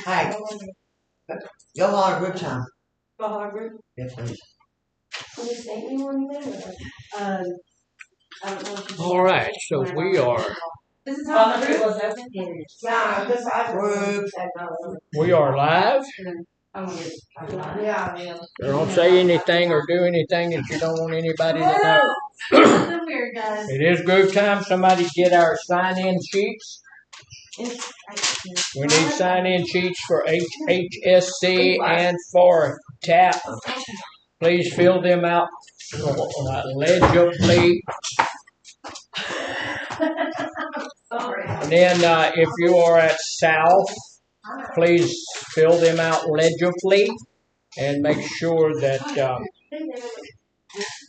Hey, go on a group time. Yes, please. All right, so we are. We are live. Don't say anything or do anything that you don't want anybody to know. It is group time. Somebody get our sign-in sheets. We need sign-in sheets for HSC and for TAP. Please fill them out legibly. And then if you are at South, please fill them out legibly and make sure that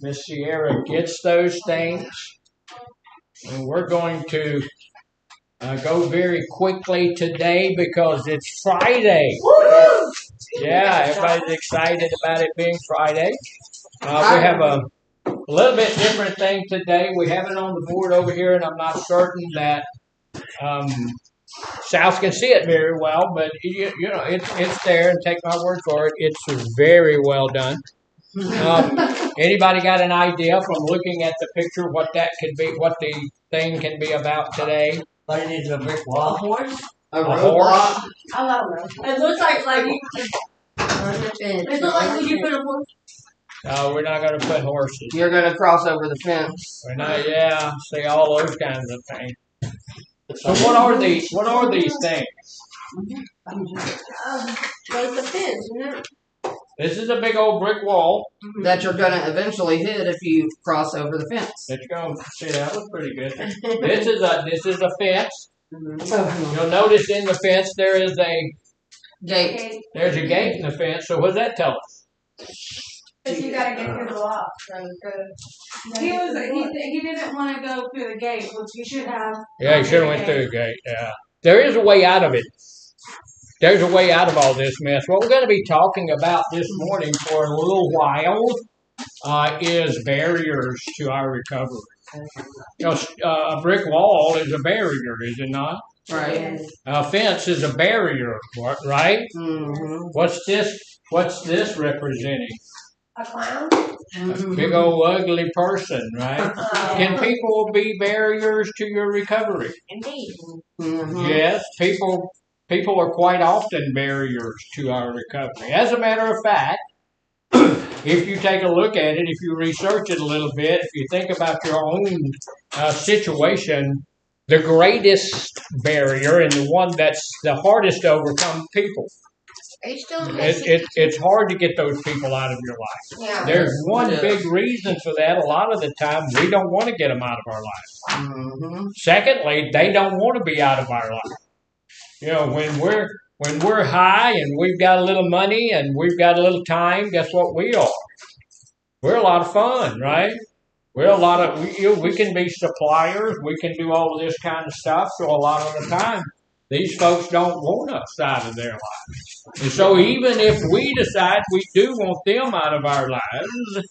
Miss Sierra gets those things. And we're going to go very quickly today because it's Friday. Woo! Yeah, everybody's excited about it being Friday. We have a little bit different thing today. We have it on the board over here, and I'm not certain that South can see it very well, but you know it's there, and take my word for it, it's very well done. Anybody got an idea from looking at the picture what that could be, what the thing can be about today? But it needs a brick wall. A horse? A horse? I don't know. It looks like you. It looks like you put a horse. No, we're not going to put horses. You're going to cross over the fence. We're not. Yeah, see all those kinds of things. So what are these? What are these things? It's a fence, isn't it? This is a big old brick wall that you're going to eventually hit if you cross over the fence. Let's go. See, that was pretty good. This is a fence. You'll notice in the fence there is a gate. There's a gate in the fence. So what does that tell us? Because you got to get through the lot. He didn't want to go through the gate, which he should have. Yeah, he should have went through the gate. Yeah, there is a way out of it. There's a way out of all this mess. What we're going to be talking about this morning for a little while is barriers to our recovery. You know, a brick wall is a barrier, is it not? Right. A fence is a barrier, right? Mm-hmm. What's this representing? A clown? A big old ugly person, right? Can people be barriers to your recovery? Indeed. Mm-hmm. Yes, people are quite often barriers to our recovery. As a matter of fact, if you take a look at it, if you research it a little bit, if you think about your own situation, the greatest barrier and the one that's the hardest to overcome people. Are you still It's hard to get those people out of your life. Yeah. There's one big reason for that. A lot of the time, we don't want to get them out of our life. Mm-hmm. Secondly, they don't want to be out of our life. You know, when we're high and we've got a little money and we've got a little time, guess what we are? We're a lot of fun, right? We're a lot of we can be suppliers. We can do all of this kind of stuff. So a lot of the time, these folks don't want us out of their lives. And so even if we decide we do want them out of our lives,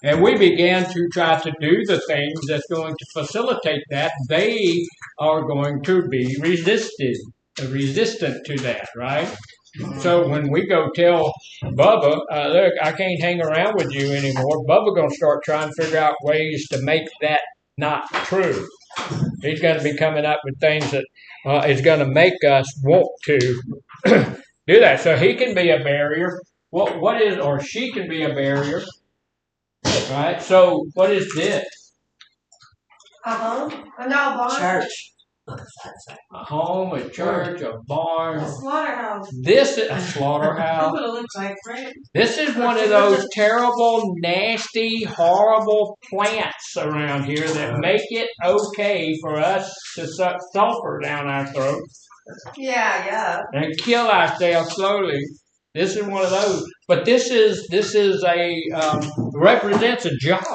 and we began to try to do the things that's going to facilitate that, they are going to be resistant to that, right? So when we go tell Bubba, look, I can't hang around with you anymore, Bubba going to start trying to figure out ways to make that not true. He's going to be coming up with things that is going to make us want to do that. So he can be a barrier. Or she can be a barrier. Right? So what is this? Church. A home, a church, a barn. A slaughterhouse. This is a slaughterhouse. That's what it looks like, right? This is one of those terrible, nasty, horrible plants around here that make it okay for us to suck sulfur down our throat. Yeah. And kill ourselves slowly. This is one of those. But this is represents a job.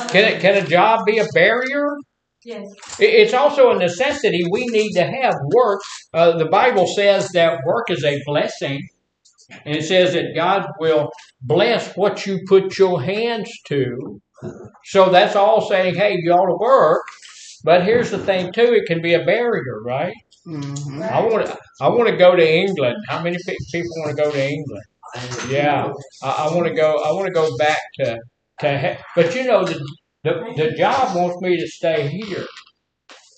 Can a job be a barrier? Yes. It's also a necessity. We need to have work. The Bible says that work is a blessing. And it says that God will bless what you put your hands to. So that's all saying, hey, you ought to work. But here's the thing too, it can be a barrier, right? Mm-hmm. I want to go to England. How many people want to go to England? Yeah, I want to go. I want to go back but you know, the job wants me to stay here,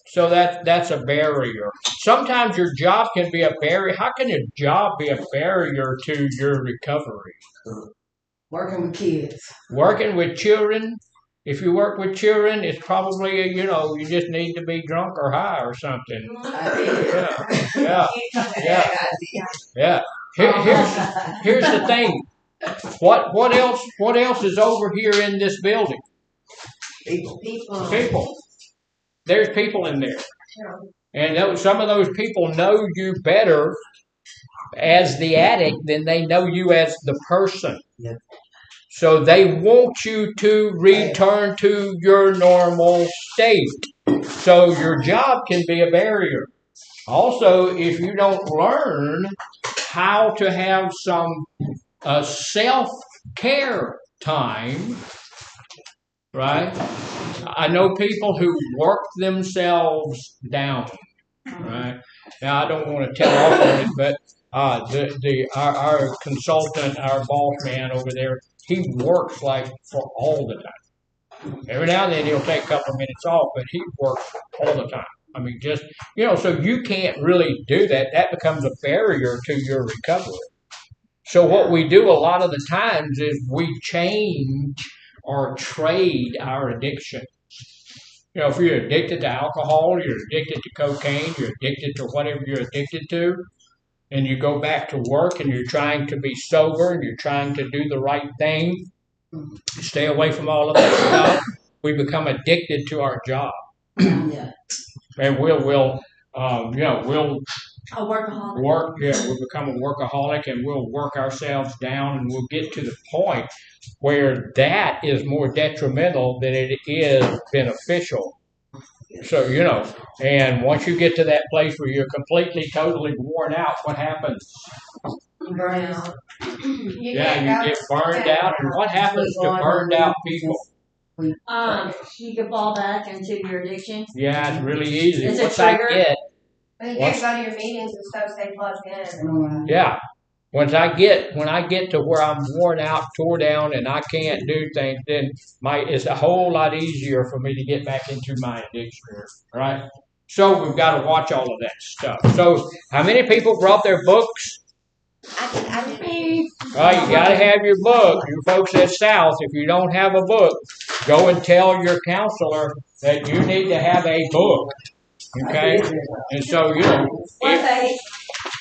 so that's a barrier. Sometimes your job can be a barrier. How can your job be a barrier to your recovery? Working with kids. Working with children. If you work with children, it's probably, you know, you just need to be drunk or high or something. Yeah, yeah, yeah. Here's the thing. What else is over here in this building? People. There's people in there, and some of those people know you better as the addict than they know you as the person. Yeah. So they want you to return to your normal state. So your job can be a barrier. Also, if you don't learn how to have some self-care time, right? I know people who work themselves down, right? Now, I don't want to tell off on it, but our consultant, our boss man over there, he works like for all the time. Every now and then he'll take a couple of minutes off, but he works all the time. I mean, just, you know, so you can't really do that. That becomes a barrier to your recovery. So what we do a lot of the times is we change or trade our addiction. You know, if you're addicted to alcohol, you're addicted to cocaine, you're addicted to whatever you're addicted to, and you go back to work and you're trying to be sober and you're trying to do the right thing, stay away from all of that stuff, we become addicted to our job. Yeah. And we'll A workaholic. we'll become a workaholic and we'll work ourselves down and we'll get to the point where that is more detrimental than it is beneficial. So, you know, and once you get to that place where you're completely, totally worn out, what happens? Burn out. You get burned out. And what happens to burned out people? You can fall back into your addiction. Yeah, it's really easy. It's a Once I trigger. get, But you can't go to your meetings and stuff, stay plugged in. yeah. When I get to where I'm worn out, tore down, and I can't do things, then it's a whole lot easier for me to get back into my addiction, right? So we've got to watch all of that stuff. So how many people brought their books? I Well, you got to have your book. You folks at South, if you don't have a book, go and tell your counselor that you need to have a book. Okay? And so, you know,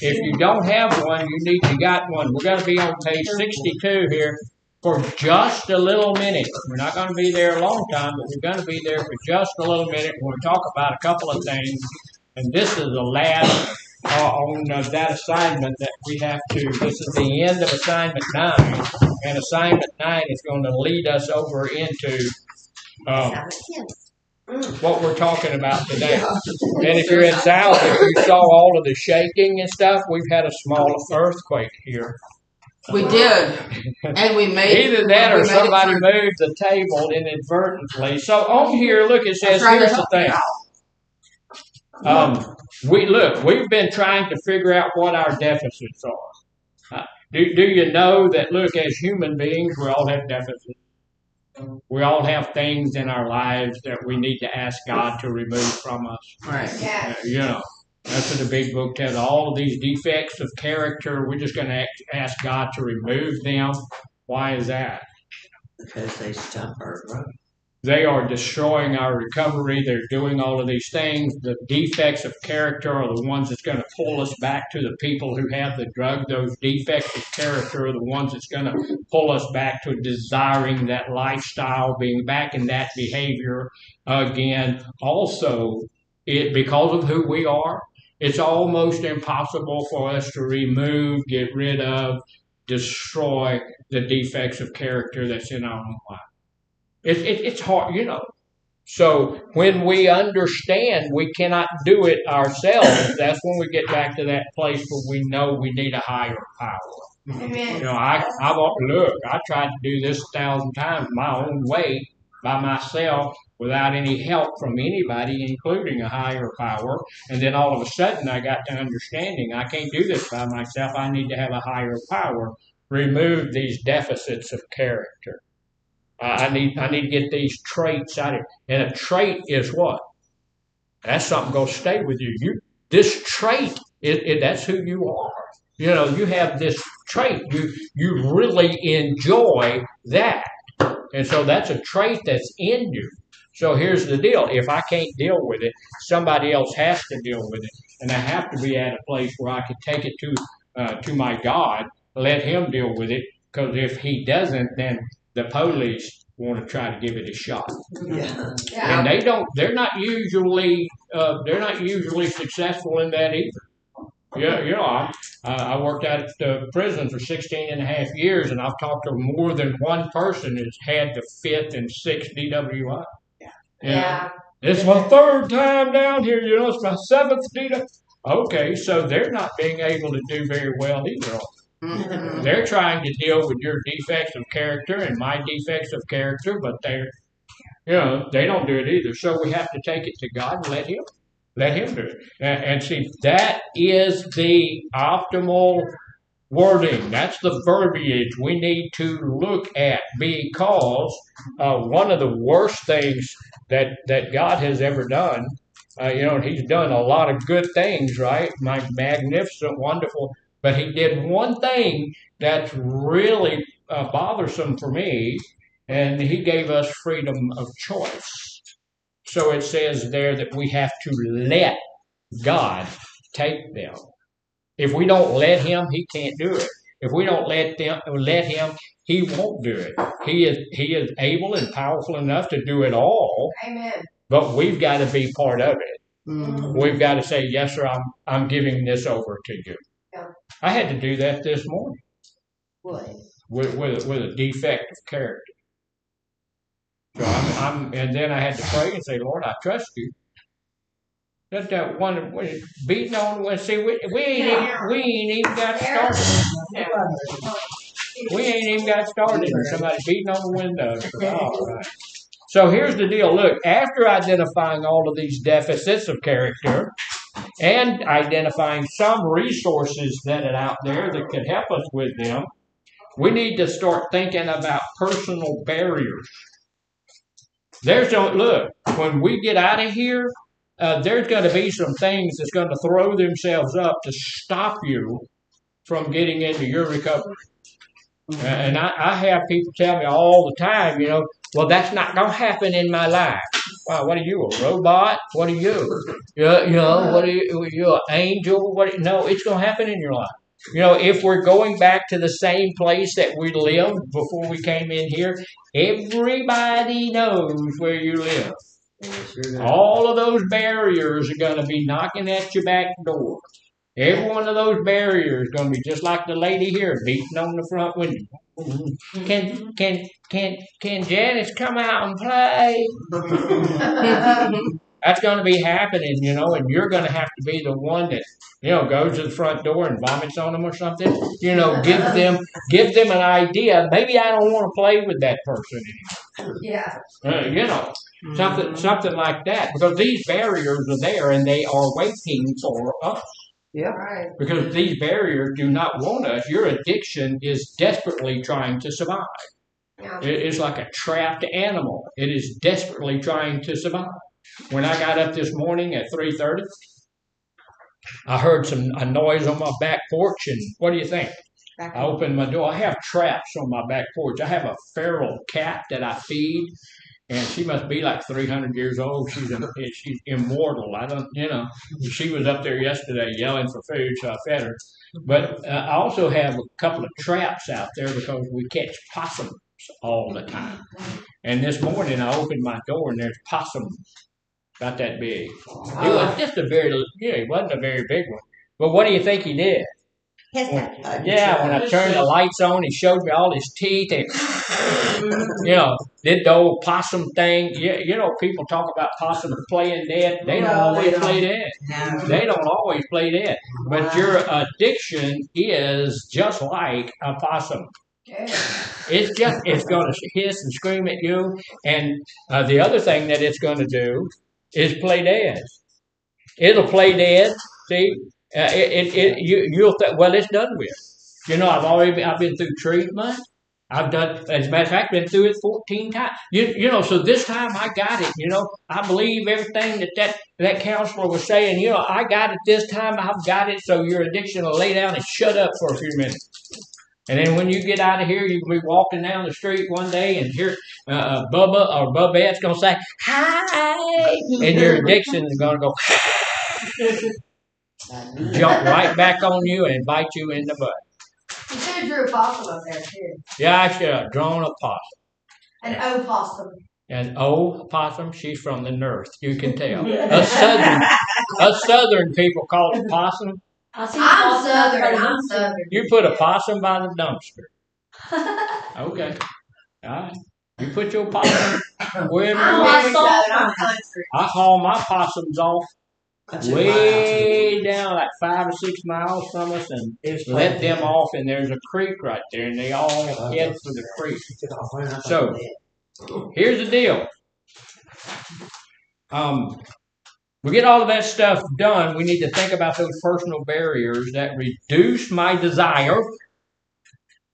if you don't have one, you need to get one. We're going to be on page 62 here for just a little minute. We're not going to be there a long time, but we're going to be there for just a little minute. We're going to talk about a couple of things. And this is the last on that assignment that we have to. This is the end of assignment 9. And assignment 9 is going to lead us over into what we're talking about today. And if you're in South, if you saw all of the shaking and stuff, we've had a small earthquake here. We did, and we made either that or somebody moved the table inadvertently. So on here, look, it says, here's the thing. We've been trying to figure out what our deficits are. Do you know that, look, as human beings, we all have deficits. We all have things in our lives that we need to ask God to remove from us. Right. Yeah. You know, that's what the big book tells. All of these defects of character, we're just going to ask God to remove them. Why is that? Because they stop our growth. They are destroying our recovery. They're doing all of these things. The defects of character are the ones that's going to pull us back to the people who have the drug. Those defects of character are the ones that's going to pull us back to desiring that lifestyle, being back in that behavior again. Also, because of who we are, it's almost impossible for us to remove, get rid of, destroy the defects of character that's in our own life. It's hard, you know. So when we understand we cannot do it ourselves, that's when we get back to that place where we know we need a higher power. Amen. You know, I tried to do this 1,000 times my own way by myself, without any help from anybody, including a higher power. And then all of a sudden, I got to understanding I can't do this by myself. I need to have a higher power remove these deficits of character. I need to get these traits out of it. And a trait is what? That's something gonna stay with you. This trait, that's who you are. You know, you have this trait. You really enjoy that. And so that's a trait that's in you. So here's the deal. If I can't deal with it, somebody else has to deal with it. And I have to be at a place where I can take it to my God, let him deal with it. Because if he doesn't, then the police want to try to give it a shot. Yeah. And they're not usually successful in that either. Yeah, you know, I worked at the prison for 16 and a half years, and I've talked to more than one person who's had the 5th and 6th DWI. Yeah. It's my 3rd time down here, you know, it's my 7th DWI. Okay, so they're not being able to do very well either. Mhm. They're trying to deal with your defects of character and my defects of character, but they don't do it either. So we have to take it to God and let him do it. And see, that is the optimal wording. That's the verbiage we need to look at, because one of the worst things that God has ever done, he's done a lot of good things, right? Magnificent, wonderful. But he did one thing that's really bothersome for me, and he gave us freedom of choice. So it says there that we have to let God take them. If we don't let him, he can't do it. If we don't let him, he won't do it. He is able and powerful enough to do it all. Amen. But we've got to be part of it. Mhm. We've got to say, yes, sir, I'm giving this over to you. Yeah. I had to do that this morning What? with a defect of character. So and then I had to pray and say, Lord, I trust you. That one beating on. See, we ain't even got started. We ain't even got started. Somebody beating on the window. All right. So here's the deal. Look, after identifying all of these deficits of character and identifying some resources that are out there that could help us with them, we need to start thinking about personal barriers. Look, when we get out of here, there's going to be some things that's going to throw themselves up to stop you from getting into your recovery. And I have people tell me all the time, well, that's not going to happen in my life. Wow, what are you, a robot? What are you? What are you? You're an angel? No, it's going to happen in your life. If we're going back to the same place that we lived before we came in here, everybody knows where you live. All of those barriers are going to be knocking at your back door. Every one of those barriers is going to be just like the lady here beating on the front window. Can Janice come out and play? That's going to be happening, and you're going to have to be the one that, goes to the front door and vomits on them or something. Give them an idea. Maybe I don't want to play with that person anymore. Yeah. Something like that. Because these barriers are there and they are waiting for us. Yeah. Right. Because these barriers do not want us. Your addiction is desperately trying to survive. Yeah. It's like a trapped animal. It is desperately trying to survive. When I got up this morning at 3:30, I heard a noise on my back porch, and what do you think? I opened my door. I have traps on my back porch. I have a feral cat that I feed, and she must be like 300 years old. She's immortal. She was up there yesterday yelling for food, so I fed her. But I also have a couple of traps out there because we catch possums all the time. And this morning I opened my door, and there's possums about that big. It was just it wasn't a very big one. But what do you think he did? When I turned the lights on, he showed me all his teeth and, did the old possum thing. People talk about possums playing dead. They don't always play dead. No. They don't always play dead. But your addiction is just like a possum. Good. It's going to hiss and scream at you. And the other thing that it's going to do is play dead. It'll play dead. See, you'll think, well, it's done with. You know, I've been through treatment. I've done, as a matter of fact, been through it 14 times. You know, so this time I got it. You know, I believe everything that counselor was saying. You know, I got it this time. I've got it. So your addiction will lay down and shut up for a few minutes. And then when you get out of here, you can be walking down the street one day and hear Bubba or Bubette's going to say, hi. And your addiction is going to go jump right back on you and bite you in the butt. You should have drew a possum up there too. Yeah, I should have drawn a possum. An opossum. An opossum, she's from the north. You can tell. Us southern people call it possum. I'm Southern. You put a possum by the dumpster. Okay. All right. You put your possum wherever you want. I haul my possums off way down like 5 or 6 miles from us and let them off, and there's a creek right there, and they all head for the creek. So here's the deal. We get all of that stuff done. We need to think about those personal barriers that reduce my desire.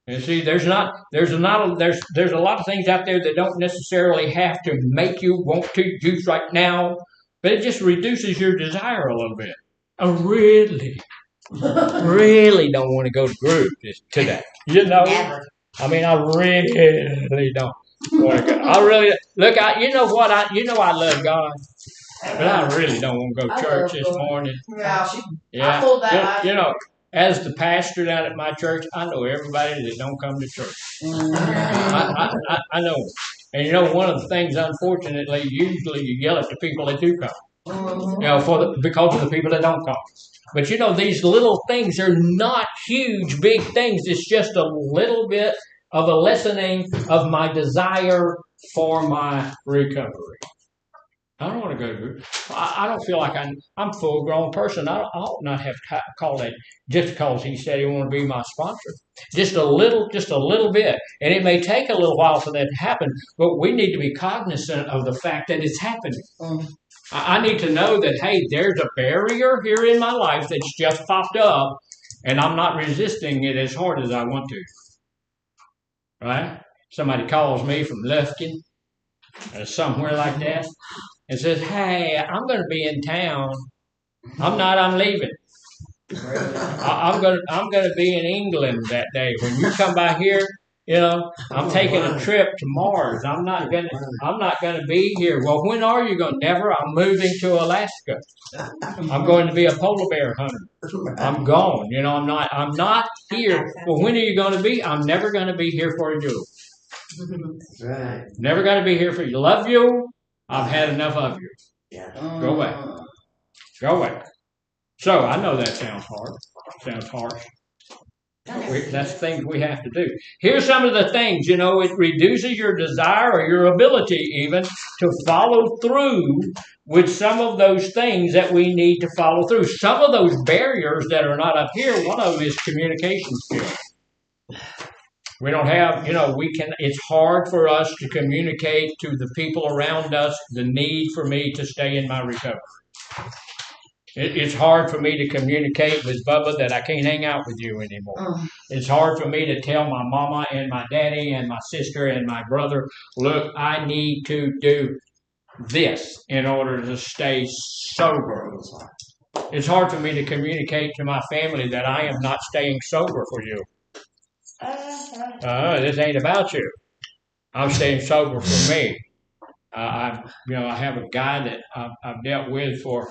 And see, there's a lot of things out there that don't necessarily have to make you want to juice right now, but it just reduces your desire a little bit. I really don't want to go to group today. You know, I mean, I really don't want to go. I really look. You know what? I love God. But I really don't want to go to church this morning. Yeah. You know, as the pastor down at my church, I know everybody that don't come to church. I know. And you know, one of the things, unfortunately, usually you yell at the people that do come. You know, because of the people that don't come. But you know, these little things are not huge, big things. It's just a little bit of a lessening of my desire for my recovery. I don't want to go to group. I don't feel like I'm a full-grown person. I ought not have called that just because he said he wanted to be my sponsor. Just a little bit. And it may take a little while for that to happen, but we need to be cognizant of the fact that it's happening. I need to know that, hey, there's a barrier here in my life that's just popped up, and I'm not resisting it as hard as I want to. Right? Somebody calls me from Lufkin or somewhere like that and says, hey, I'm going to be in town. I'm leaving. I'm going to be in England that day. When you come by here, you know, I'm taking a trip to Mars. I'm not going to be here. Well, when are you going? Never. I'm moving to Alaska. I'm going to be a polar bear hunter. I'm gone. You know, I'm not here. Well, when are you going to be? I'm never going to be here for you. Right. Never going to be here for you. Love you. I've had enough of you. Yeah. Go away. Go away. So I know that sounds hard. Sounds harsh. That's things we have to do. Here's some of the things, you know, it reduces your desire or your ability even to follow through with some of those things that we need to follow through. Some of those barriers that are not up here, one of them is communication skills. We don't have, you know, it's hard for us to communicate to the people around us the need for me to stay in my recovery. It's hard for me to communicate with Bubba that I can't hang out with you anymore. It's hard for me to tell my mama and my daddy and my sister and my brother, look, I need to do this in order to stay sober. It's hard for me to communicate to my family that I am not staying sober for you. This ain't about you. I'm staying sober for me. I have a guy that I've dealt with for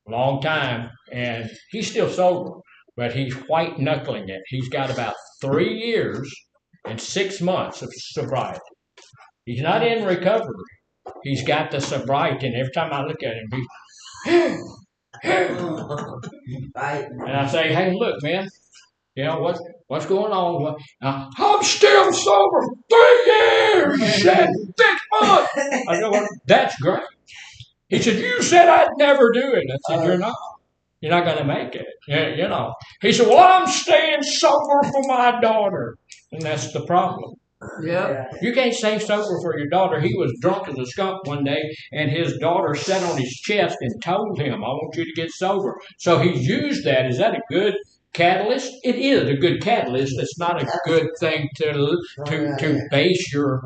a long time, and he's still sober, but he's white knuckling it. He's got about 3 years and 6 months of sobriety. He's not in recovery. He's got the sobriety, and every time I look at him, and I say, hey, look, man, you know what's going on? I'm still sober 3 years and 6 months. I said, well, that's great. He said, you said I'd never do it. I said, you're not. You're not going to make it. You know. He said, well, I'm staying sober for my daughter. And that's the problem. Yep. You can't stay sober for your daughter. He was drunk as a skunk one day, and his daughter sat on his chest and told him, I want you to get sober. So he used that. Is that a good catalyst? It is a good catalyst. It's not a good thing to base your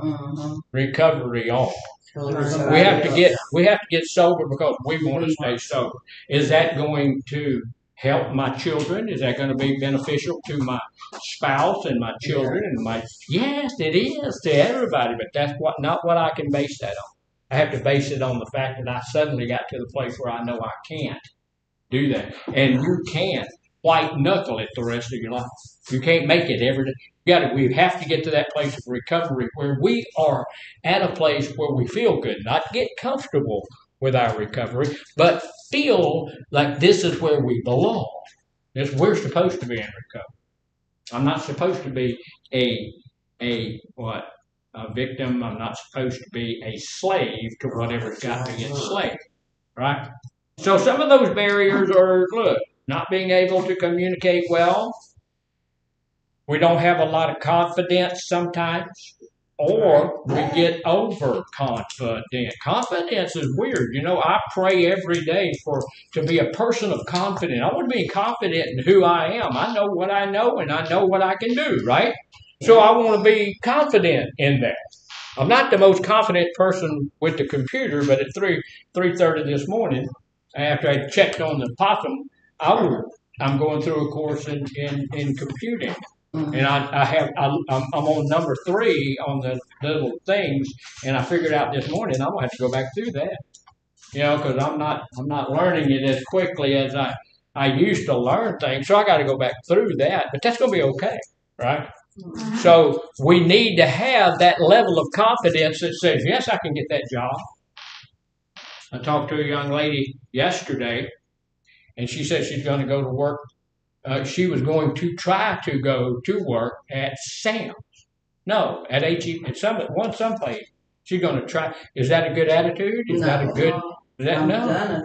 recovery on. We have to get sober because we want to stay sober. Is that going to help my children? Is that going to be beneficial to my spouse and my children and my? Yes, it is to everybody, but that's not what I can base that on. I have to base it on the fact that I suddenly got to the place where I know I can't do that, and you can't white knuckle it the rest of your life. You can't make it every day. We have to get to that place of recovery where we are at a place where we feel good, not get comfortable with our recovery, but feel like this is where we belong. We're supposed to be in recovery. I'm not supposed to be a victim. I'm not supposed to be a slave to whatever's got me enslaved, right? So some of those barriers are, look, not being able to communicate well. We don't have a lot of confidence sometimes. Or we get overconfident. Confidence is weird. You know, I pray every day to be a person of confidence. I want to be confident in who I am. I know what I know, and I know what I can do, right? So I want to be confident in that. I'm not the most confident person with the computer, but at 3:30 this morning, after I checked on the possum, I'm going through a course in computing. And I'm on number 3 on the little things, and I figured out this morning I'm gonna have to go back through that, you know, because I'm not learning it as quickly as I used to learn things, so I got to go back through that. But that's gonna be okay, right? So we need to have that level of confidence that says, yes, I can get that job. I talked to a young lady yesterday, and she said she's going to go to work. She was going to try to go to work at Sam's. No, at H-E, at someplace. She's going to try. Is that a good attitude? Is that a good? Is that no?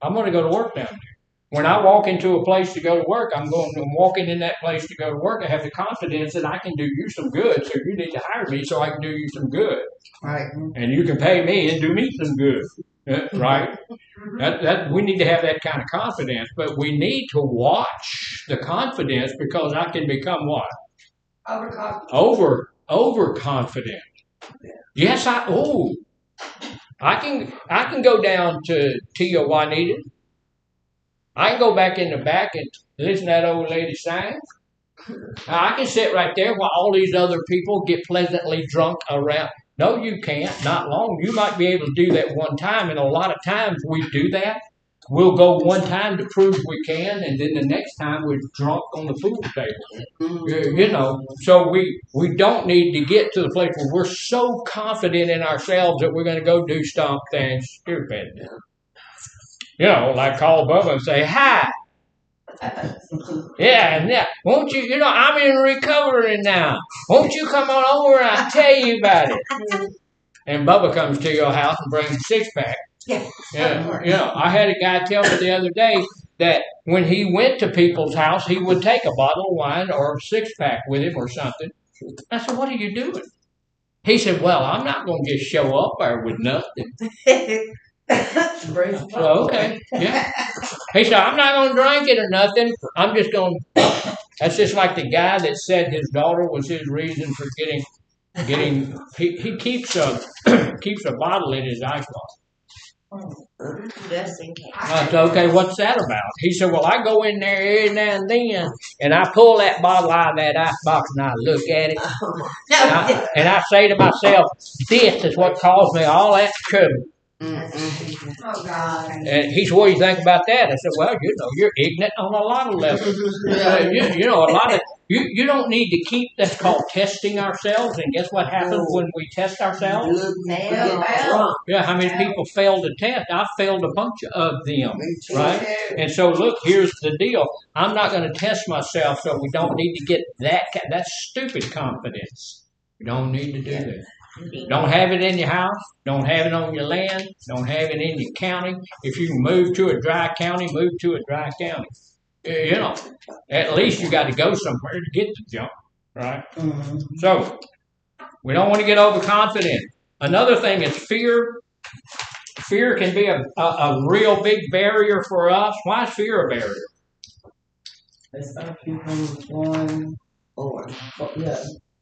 I'm going to go to work down there. When I walk into a place to go to work, I'm walking in that place to go to work. I have the confidence that I can do you some good. So you need to hire me so I can do you some good. Right. And you can pay me and do me some good. Right? We need to have that kind of confidence, but we need to watch the confidence because I can become what? Overconfident. Yes, I can go down to Tia Juanita. I can go back in the back and listen to that old lady sing. I can sit right there while all these other people get pleasantly drunk around. No, you can't. Not long. You might be able to do that one time, and a lot of times we do that. We'll go one time to prove we can, and then the next time we're drunk on the pool table. You know, so we don't need to get to the place where we're so confident in ourselves that we're going to go do something stupid. You know, like call Bubba and say, hi. Yeah. Won't you, I'm in recovery now. Won't you come on over and I'll tell you about it? And Bubba comes to your house and brings a 6-pack. Yeah. I had a guy tell me the other day that when he went to people's house, he would take a bottle of wine or a 6-pack with him or something. I said, what are you doing? He said, well, I'm not going to just show up there with nothing. So, okay, yeah. He said, I'm not going to drink it or nothing. I'm just going to. That's just like the guy that said his daughter was his reason for getting. He keeps a bottle in his icebox. Okay, what's that about? He said, well, I go in there every now and then, and I pull that bottle out of that icebox, and I look at it, and I say to myself, this is what caused me all that trouble. Oh, God. And he said, what do you think about that? I said, well, you're ignorant on a lot of levels. A lot of, you don't need to keep, that's called testing ourselves. And guess what happens when we test ourselves? Yeah, how many people fail to test? I failed a bunch of them, right? And so, look, here's the deal. I'm not going to test myself, so we don't need to get that's stupid confidence. We don't need to do that. Don't have it in your house. Don't have it on your land. Don't have it in your county. If you can move to a dry county, move to a dry county. You know, at least you got to go somewhere to get the junk, right? So we don't want to get overconfident. Another thing is fear. Fear can be a real big barrier for us. Why is fear a barrier? They stop you from going forward.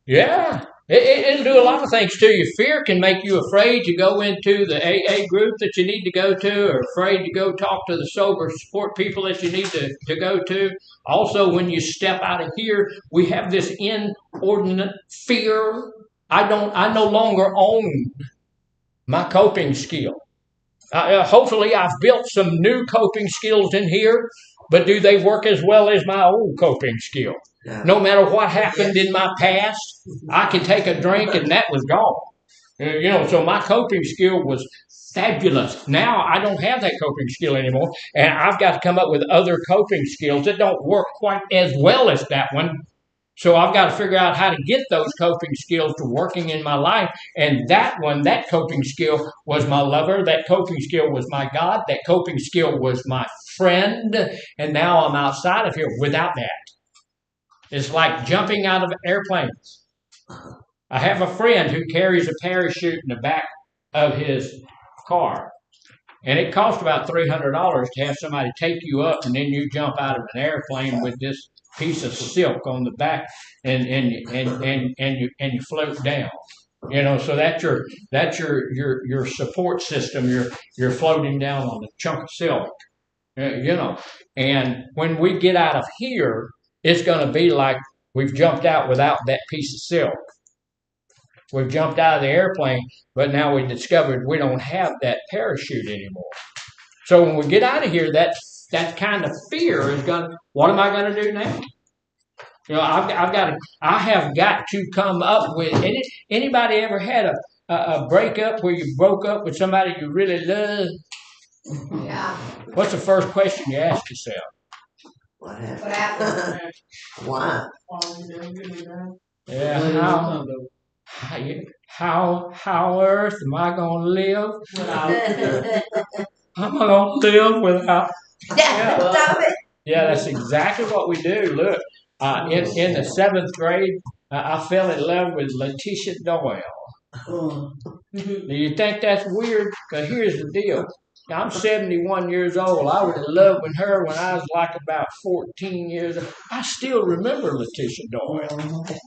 Yeah. It'll do a lot of things to you. Fear can make you afraid to go into the AA group that you need to go to, or afraid to go talk to the sober support people that you need to go to. Also, when you step out of here, we have this inordinate fear. I no longer own my coping skill. Hopefully, I've built some new coping skills in here, but do they work as well as my old coping skill? No matter what happened in my past, I can take a drink and that was gone. So my coping skill was fabulous. Now I don't have that coping skill anymore, and I've got to come up with other coping skills that don't work quite as well as that one. So I've got to figure out how to get those coping skills to working in my life. And that coping skill was my lover. That coping skill was my God. That coping skill was my friend. And now I'm outside of here without that. It's like jumping out of airplanes. I have a friend who carries a parachute in the back of his car. And it costs about $300 to have somebody take you up, and then you jump out of an airplane with this piece of silk on the back, and you float down. So that's your support system. You're floating down on a chunk of silk. And when we get out of here, it's going to be like we've jumped out without that piece of silk. We've jumped out of the airplane, but now we discovered we don't have that parachute anymore. So when we get out of here, that kind of fear is going. What am I going to do now? I have got to come up with. Anybody ever had a breakup where you broke up with somebody you really loved? Yeah. What's the first question you ask yourself? What happened? What happened? Why? Yeah. How on earth am I going to live without? Am I going to live without? Yeah, stop it. Yeah, that's exactly what we do. Look, in the 7th grade, I fell in love with Letitia Doyle. Do you think that's weird? Because here's the deal. I'm 71 years old. I was in love with her when I was like about 14 years old. I still remember Letitia Doyle.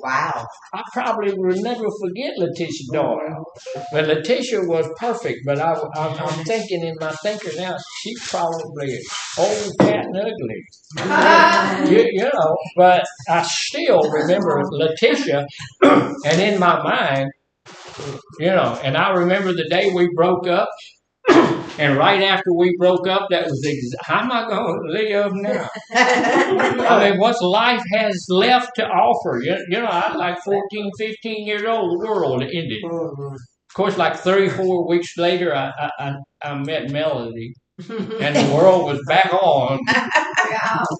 Wow. I probably will never forget Letitia Doyle. But Letitia was perfect. But I'm thinking in my thinker now, she's probably old, fat, and ugly. But I still remember Letitia. And in my mind, and I remember the day we broke up. And right after we broke up, that was how am I going to live now? I mean, what's life has left to offer? I was like 14, 15 years old. The world ended. Of course, like 3-4 weeks later, I met Melody, and the world was back on.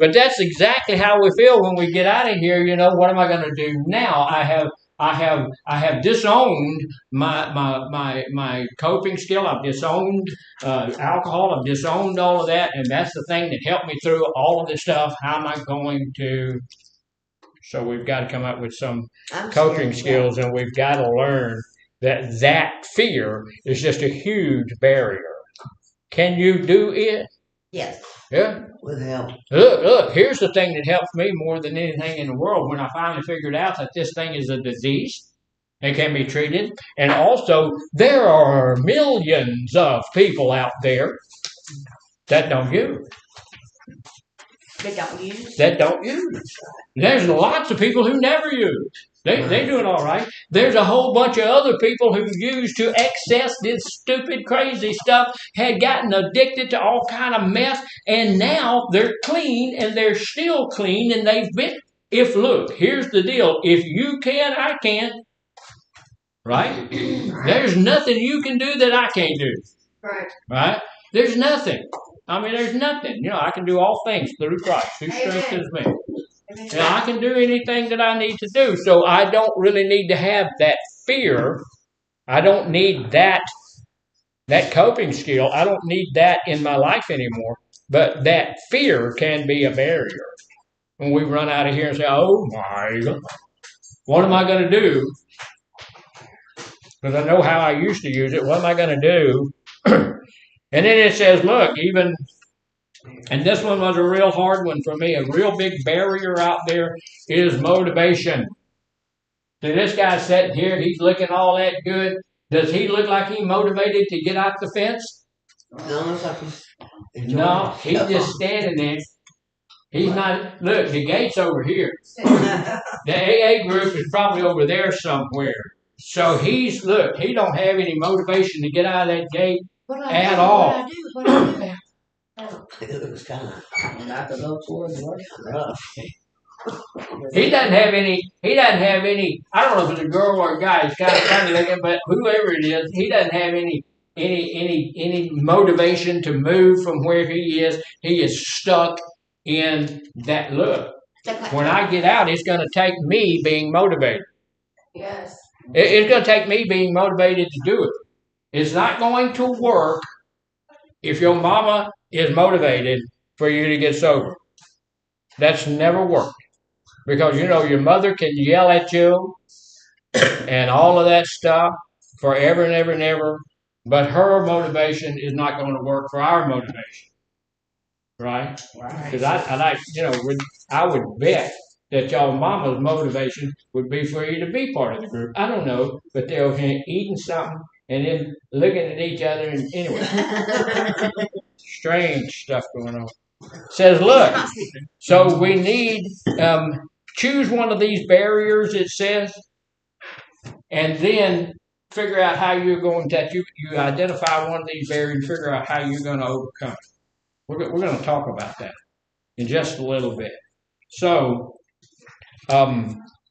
But that's exactly how we feel when we get out of here. What am I going to do now? I have disowned my coping skill. I've disowned alcohol. I've disowned all of that, and that's the thing that helped me through all of this stuff. How am I going to? So we've got to come up with some coping skills, and we've got to learn that fear is just a huge barrier. Can you do it? Yes. Yeah. With help. Look, here's the thing that helps me more than anything in the world when I finally figured out that this thing is a disease and can be treated. And also, there are millions of people out there that don't use. That don't use. There's lots of people who never use. They do it all right. There's a whole bunch of other people who used to access this stupid, crazy stuff, had gotten addicted to all kind of mess, and now they're clean, and they're still clean, and they've been. Look, here's the deal. If you can, I can. Right? There's nothing you can do that I can't do. Right? There's nothing. I mean, there's nothing. I can do all things through Christ, who strengthens me. Now, I can do anything that I need to do, so I don't really need to have that fear I don't need that coping skill. I don't need that in my life anymore. But that fear can be a barrier. When we run out of here and say, oh my God, what am I going to do? Because I know how I used to use it. What am I going to do? And then it says, look, even, and this one was a real hard one for me. A real big barrier out there is motivation. See, this guy sitting here, he's looking all that good. Does he look like he's motivated to get out the fence? No, looks like he's enjoying No, it. he's just standing there. He's not, look, the gate's over here. The AA group is probably over there somewhere. So he's, look, he don't have any motivation to get out of that gate at all. It looks kind of Back of those towards the work. rough. He doesn't have any, I don't know if it's a girl or a guy, he's kind of funny looking, but whoever it is, he doesn't have any motivation to move from where he is. He is stuck in that look. When I get out, it's going to take me being motivated. Yes. It's going to take me being motivated to do it. It's not going to work if your mama is motivated for you to get sober. That's never worked. Because, you know, your mother can yell at you and all of that stuff forever and ever and ever, but her motivation is not going to work for our motivation. Right? Because I would bet that y'all mama's motivation would be for you to be part of the group. I don't know, but they're over here eating something and then looking at each other and anyway. Strange stuff going on. Says, look, so we need, choose one of these barriers, it says, and then figure out how you're going to, you identify one of these barriers and figure out how you're going to overcome it. We're going to talk about that in just a little bit. So,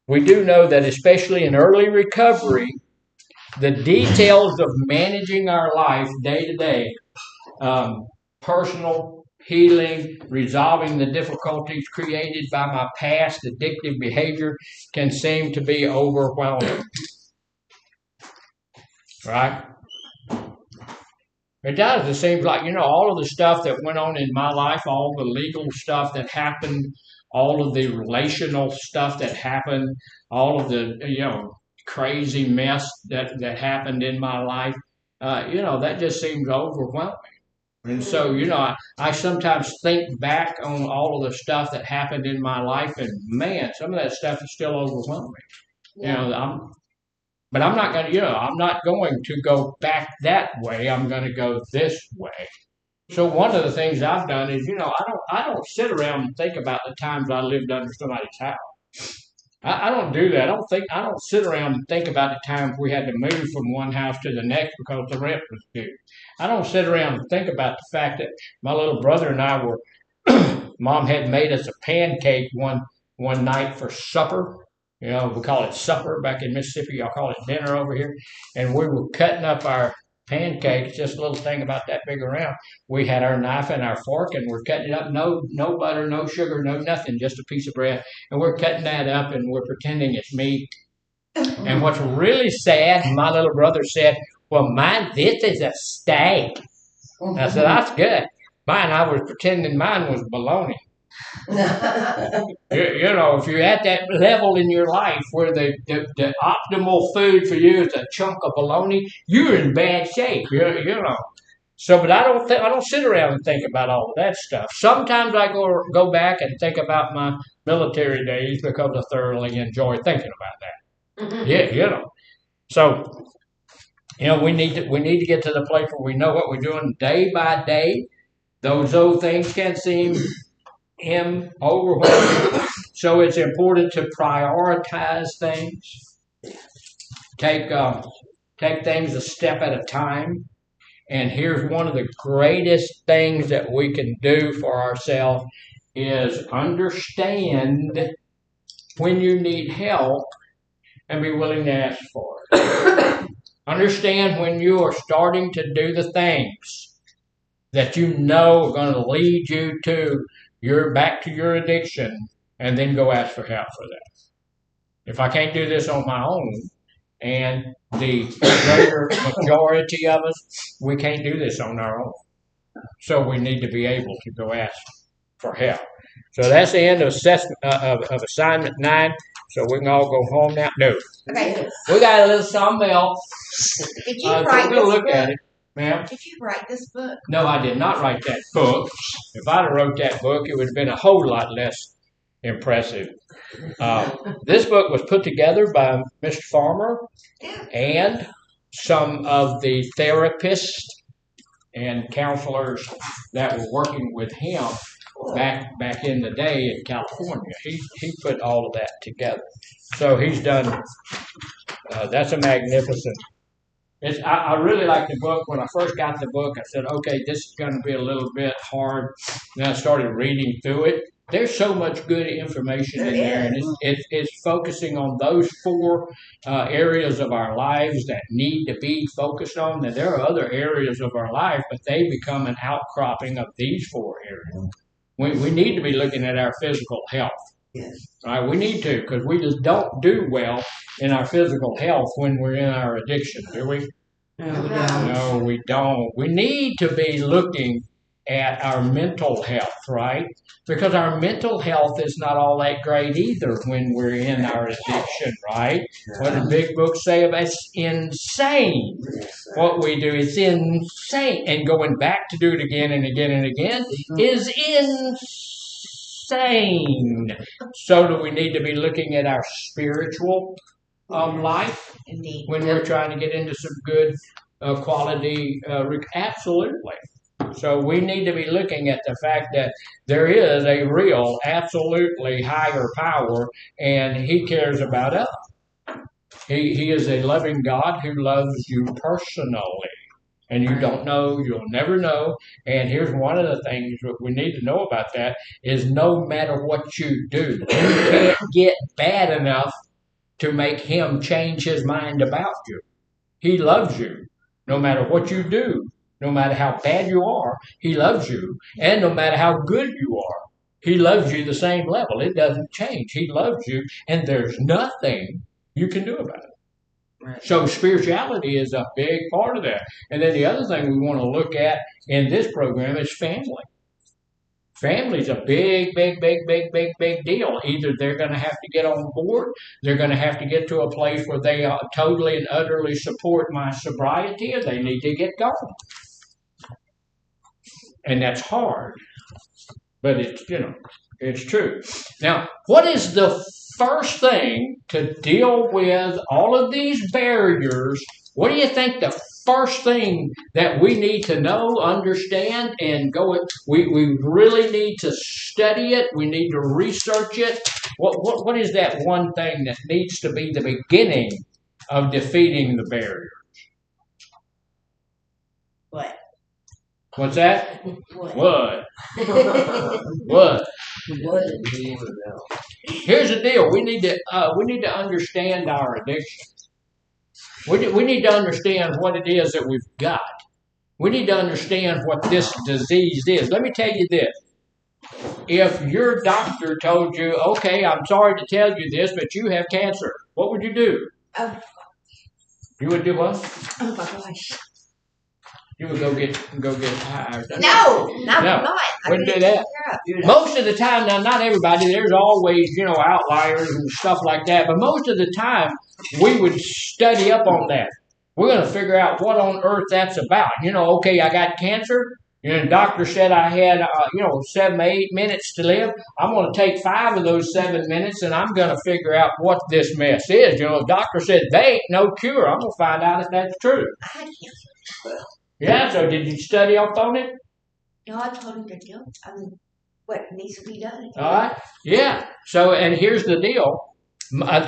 we do know that especially in early recovery, the details of managing our life day to day, personal healing, resolving the difficulties created by my past addictive behavior can seem to be overwhelming. Right? It does. It seems like, you know, all of the stuff that went on in my life, all the legal stuff that happened, all of the relational stuff that happened, all of the, you know, crazy mess that happened in my life, you know, that just seems overwhelming. And so, you know, I sometimes think back on all of the stuff that happened in my life, and man, some of that stuff is still overwhelming. Yeah. You know, but I'm not going to, you know, I'm not going to go back that way. I'm going to go this way. So one of the things I've done is, you know, I don't sit around and think about the times I lived under somebody's house. I don't do that. I don't sit around and think about the times we had to move from one house to the next because the rent was due. I don't sit around and think about the fact that my little brother and I were, Mom had made us a pancake one night for supper. You know, we call it supper back in Mississippi. Y'all call it dinner over here. And we were cutting up our pancakes, just a little thing about that big around. We had our knife and our fork, and we're cutting it up. No butter, no sugar, no nothing, just a piece of bread. And we're cutting that up, and we're pretending it's meat. And what's really sad, my little brother said, well, this is a steak. I said, that's good. I was pretending mine was bologna. You know, if you're at that level in your life where the optimal food for you is a chunk of bologna, you're in bad shape. You know. So, but I don't sit around and think about all of that stuff. Sometimes I go back and think about my military days because I thoroughly enjoy thinking about that. Yeah, you know. So, you know, we need to get to the place where we know what we're doing day by day. Those old things can seem overwhelming. So it's important to prioritize things. Take things a step at a time. And here's one of the greatest things that we can do for ourselves is understand when you need help and be willing to ask for it. Understand when you are starting to do the things that you know are going to lead you to back to your addiction, and then go ask for help for that. If I can't do this on my own, And the greater majority of us, we can't do this on our own. So we need to be able to go ask for help. So that's the end of assessment of assignment 9. So we can all go home now. No, Okay, we got a little something else. did you So write we'll this look book? at it, ma'am. Did you write this book? No, I did not write that book. If I'd have wrote that book, it would have been a whole lot less impressive. This book was put together by Mr. Farmer and some of the therapists and counselors that were working with him back in the day in California. He put all of that together. So he's done. That's a magnificent. I really like the book. When I first got the book, I said, okay, this is going to be a little bit hard. And I started reading through it. There's so much good information in there, and it's focusing on those 4 areas of our lives that need to be focused on. And there are other areas of our life, but they become an outcropping of these 4 areas. We need to be looking at our physical health. Yes. Right? We need to, because we just don't do well in our physical health when we're in our addiction, do we? No, we don't. No, we don't. We need to be looking at our mental health, right? Because our mental health is not all that great either when we're in our addiction, right? What the big books say about it's insane what we do. It's insane. And going back to do it again and again and again is insane. So do we need to be looking at our spiritual life Indeed. when we're trying to get into some good quality? Absolutely. So we need to be looking at the fact that there is a real, absolutely higher power, and He cares about us. He is a loving God who loves you personally. And you don't know, you'll never know. And here's one of the things that we need to know about that is no matter what you do, you can't get bad enough to make Him change His mind about you. He loves you no matter what you do. No matter how bad you are, He loves you. And no matter how good you are, He loves you the same level. It doesn't change. He loves you, and there's nothing you can do about it. Right. So spirituality is a big part of that. And then the other thing we want to look at in this program is family. Family's a big deal. Either they're going to have to get on board, they're going to have to get to a place where they totally and utterly support my sobriety, or they need to get going. And that's hard, but it's true. Now, what is the first thing to deal with all of these barriers? What do you think the first thing that we need to know, understand, and go with? We really need to study it. We need to research it. What is that one thing that needs to be the beginning of defeating the barrier? What? What's that? What? What? Here's the deal. We need to understand our addiction. We need to understand what it is that we've got. We need to understand what this disease is. Let me tell you this. If your doctor told you, okay, I'm sorry to tell you this, but you have cancer, what would you do? Oh. You would do what? Oh my gosh. You would go get high. No, not. Wouldn't do that. Most of the time, now not everybody, there's always, outliers and stuff like that, but most of the time, we would study up on that. We're going to figure out what on earth that's about. Okay, I got cancer. The doctor said I had, 7 or 8 minutes to live. I'm going to take 5 of those 7 minutes, and I'm going to figure out what this mess is. The doctor said, there ain't no cure. I'm going to find out if that's true. I had cancer. Yeah, so did you study up on it? No, I told him to do it. What needs to be done. All right. Yeah. So, and here's the deal.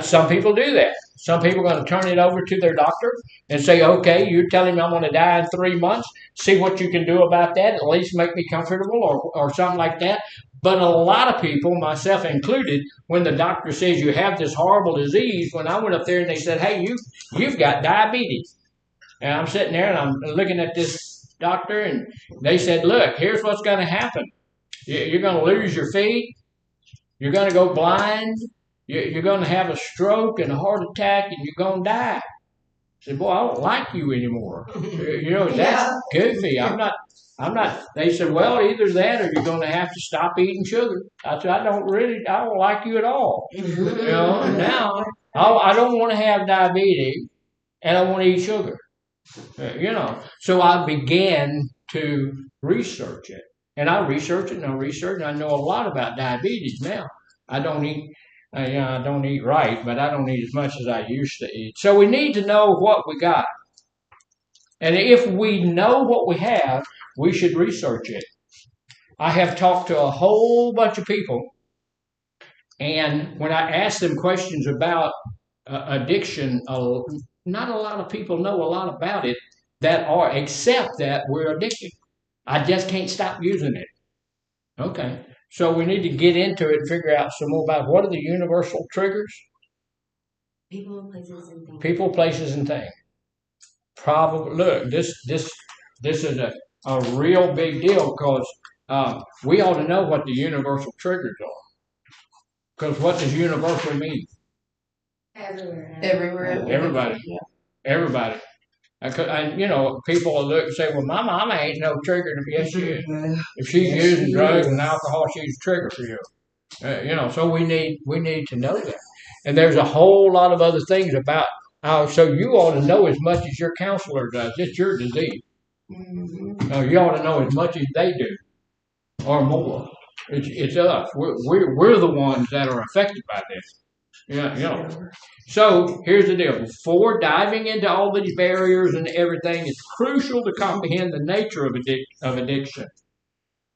Some people do that. Some people are going to turn it over to their doctor and say, okay, you're telling me I'm going to die in 3 months. See what you can do about that. At least make me comfortable or something like that. But a lot of people, myself included, when the doctor says you have this horrible disease, when I went up there and they said, hey, you've got diabetes. And I'm sitting there and I'm looking at this doctor and they said, look, here's what's going to happen. You're going to lose your feet. You're going to go blind. You're going to have a stroke and a heart attack and you're going to die. said, boy, I don't like you anymore. You know, that's goofy. I'm not. They said, well, either that or you're going to have to stop eating sugar. I said, I don't like you at all. You know, and now I don't want to have diabetes and I want to eat sugar. You know, so I began to research it. And I research it and I research and I know a lot about diabetes now. I don't eat. I don't eat right, but I don't eat as much as I used to eat. So we need to know what we got. And if we know what we have, we should research it. I have talked to a whole bunch of people, and when I ask them questions about addiction, not a lot of people know a lot about it except that we're addicted. I just can't stop using it. Okay. So we need to get into it and figure out some more about what are the universal triggers? People, places, and things. People, places, and things. Probably, look, this is a real big deal because we ought to know what the universal triggers are. Because what does universal mean? Everywhere. Everybody. Yeah. Everybody. And you know, people will look and say, well, my mama ain't no trigger. Yes, she is. If she's using drugs and alcohol, she's a trigger for you. You know, so we need to know that. And there's a whole lot of other things about so you ought to know as much as your counselor does. It's your disease. You ought to know as much as they do, or more. It's us. We're the ones that are affected by this. Yeah, you know. So here's the deal. Before diving into all these barriers and everything, it's crucial to comprehend the nature of addiction.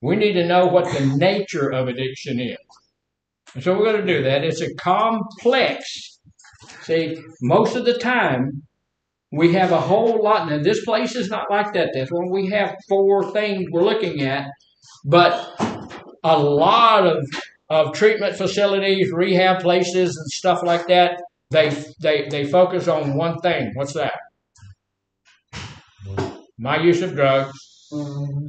We need to know what the nature of addiction is. And so we're going to do that. It's a complex. See, most of the time, we have a whole lot. Now, this place is not like that. That's when we have 4 things we're looking at. But a lot of treatment facilities, rehab places, and stuff like that, they focus on one thing. What's that? My use of drugs,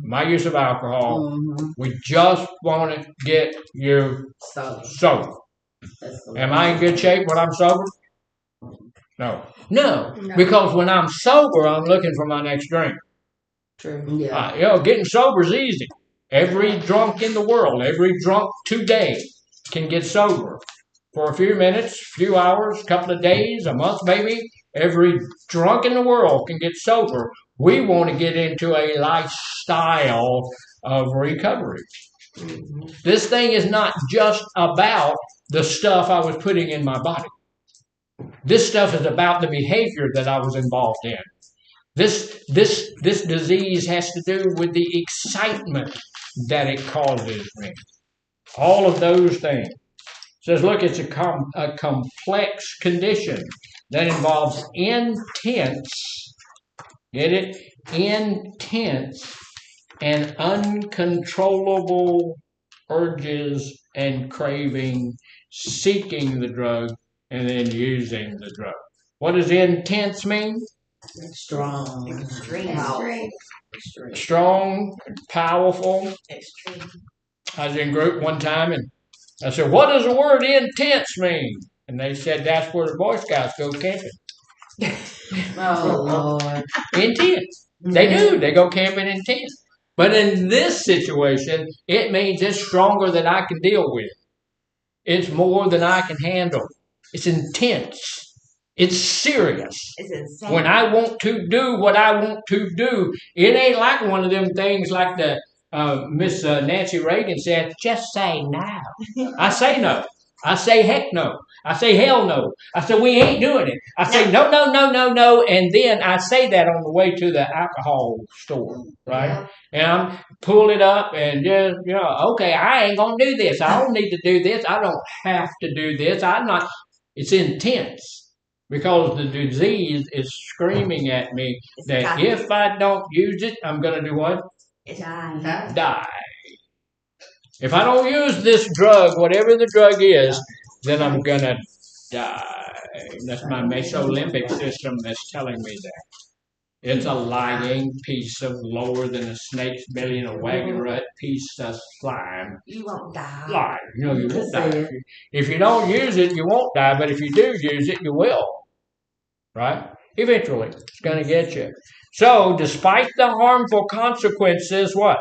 my use of alcohol. We just want to get you sober. Am I in good shape when I'm sober? No. Because when I'm sober, I'm looking for my next drink. True. Getting sober is easy. Every drunk in the world, every drunk today can get sober for a few minutes, few hours, couple of days, a month maybe. Every drunk in the world can get sober. We want to get into a lifestyle of recovery. This thing is not just about the stuff I was putting in my body. This stuff is about the behavior that I was involved in. This disease has to do with the excitement that it causes me. All of those things. It says, look, it's a complex condition that involves intense, get it? Intense and uncontrollable urges and craving, seeking the drug, and then using the drug. What does intense mean? Strong. Extreme. Strong, powerful. Extreme. I was in group one time and I said, what does the word intense mean? And they said, that's where the Boy Scouts go camping. Oh, Lord. Intense. They do. They go camping intense. But in this situation, it means it's stronger than I can deal with. It's more than I can handle. It's intense. It's serious. It's insane. When I want to do what I want to do, it ain't like one of them things like the Miss Nancy Reagan said, just say no. I say no. I say heck no. I say hell no. I say we ain't doing it. I say no, no, no, no, no. And then I say that on the way to the alcohol store, right? Yeah. And I'm pull it up and just, okay, I ain't going to do this. I don't need to do this. I don't have to do this. It's intense because the disease is screaming at me that if I don't use it, I'm going to do what? Die. If I don't use this drug, whatever the drug is, then I'm going to die. That's my mesolimbic system that's telling me that. It's a lying piece of lower than a snake's belly and a wagon rut piece of slime. You won't die. Lie. You won't die. If you don't use it, you won't die. But if you do use it, you will. Right? Eventually, it's going to get you. So, despite the harmful consequences, what?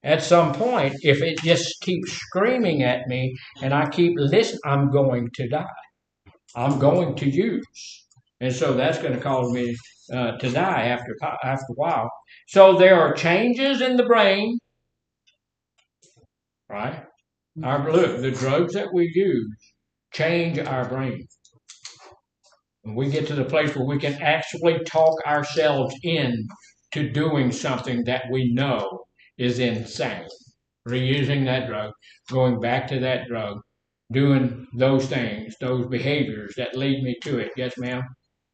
At some point, if it just keeps screaming at me and I keep listening, I'm going to die. I'm going to use. And so that's going to cause me to die after a while. So there are changes in the brain, right? Look, the drugs that we use change our brain. And we get to the place where we can actually talk ourselves in to doing something that we know is insane. Reusing that drug, going back to that drug, doing those things, those behaviors that lead me to it. Yes, ma'am?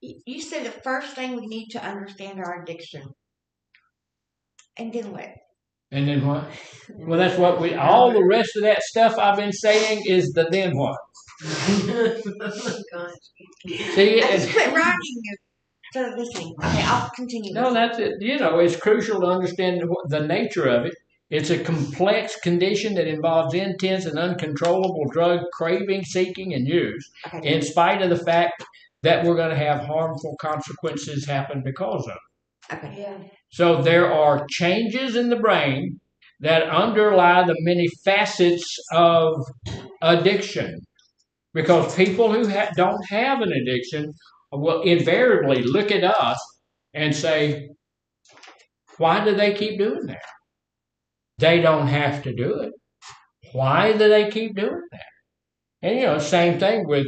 You said the first thing we need to understand our addiction. And then what? And then what? Well, that's what all the rest of that stuff I've been saying is the then what. See, I just quit writing instead of listening. Okay, I'll continue. No, that's it. It's crucial to understand the nature of it. It's a complex condition that involves intense and uncontrollable drug craving, seeking, and use, in spite of the fact that we're going to have harmful consequences happen because of it. Okay. Yeah. So there are changes in the brain that underlie the many facets of addiction. Because people who don't have an addiction will invariably look at us and say, why do they keep doing that? They don't have to do it. Why do they keep doing that? And, same thing with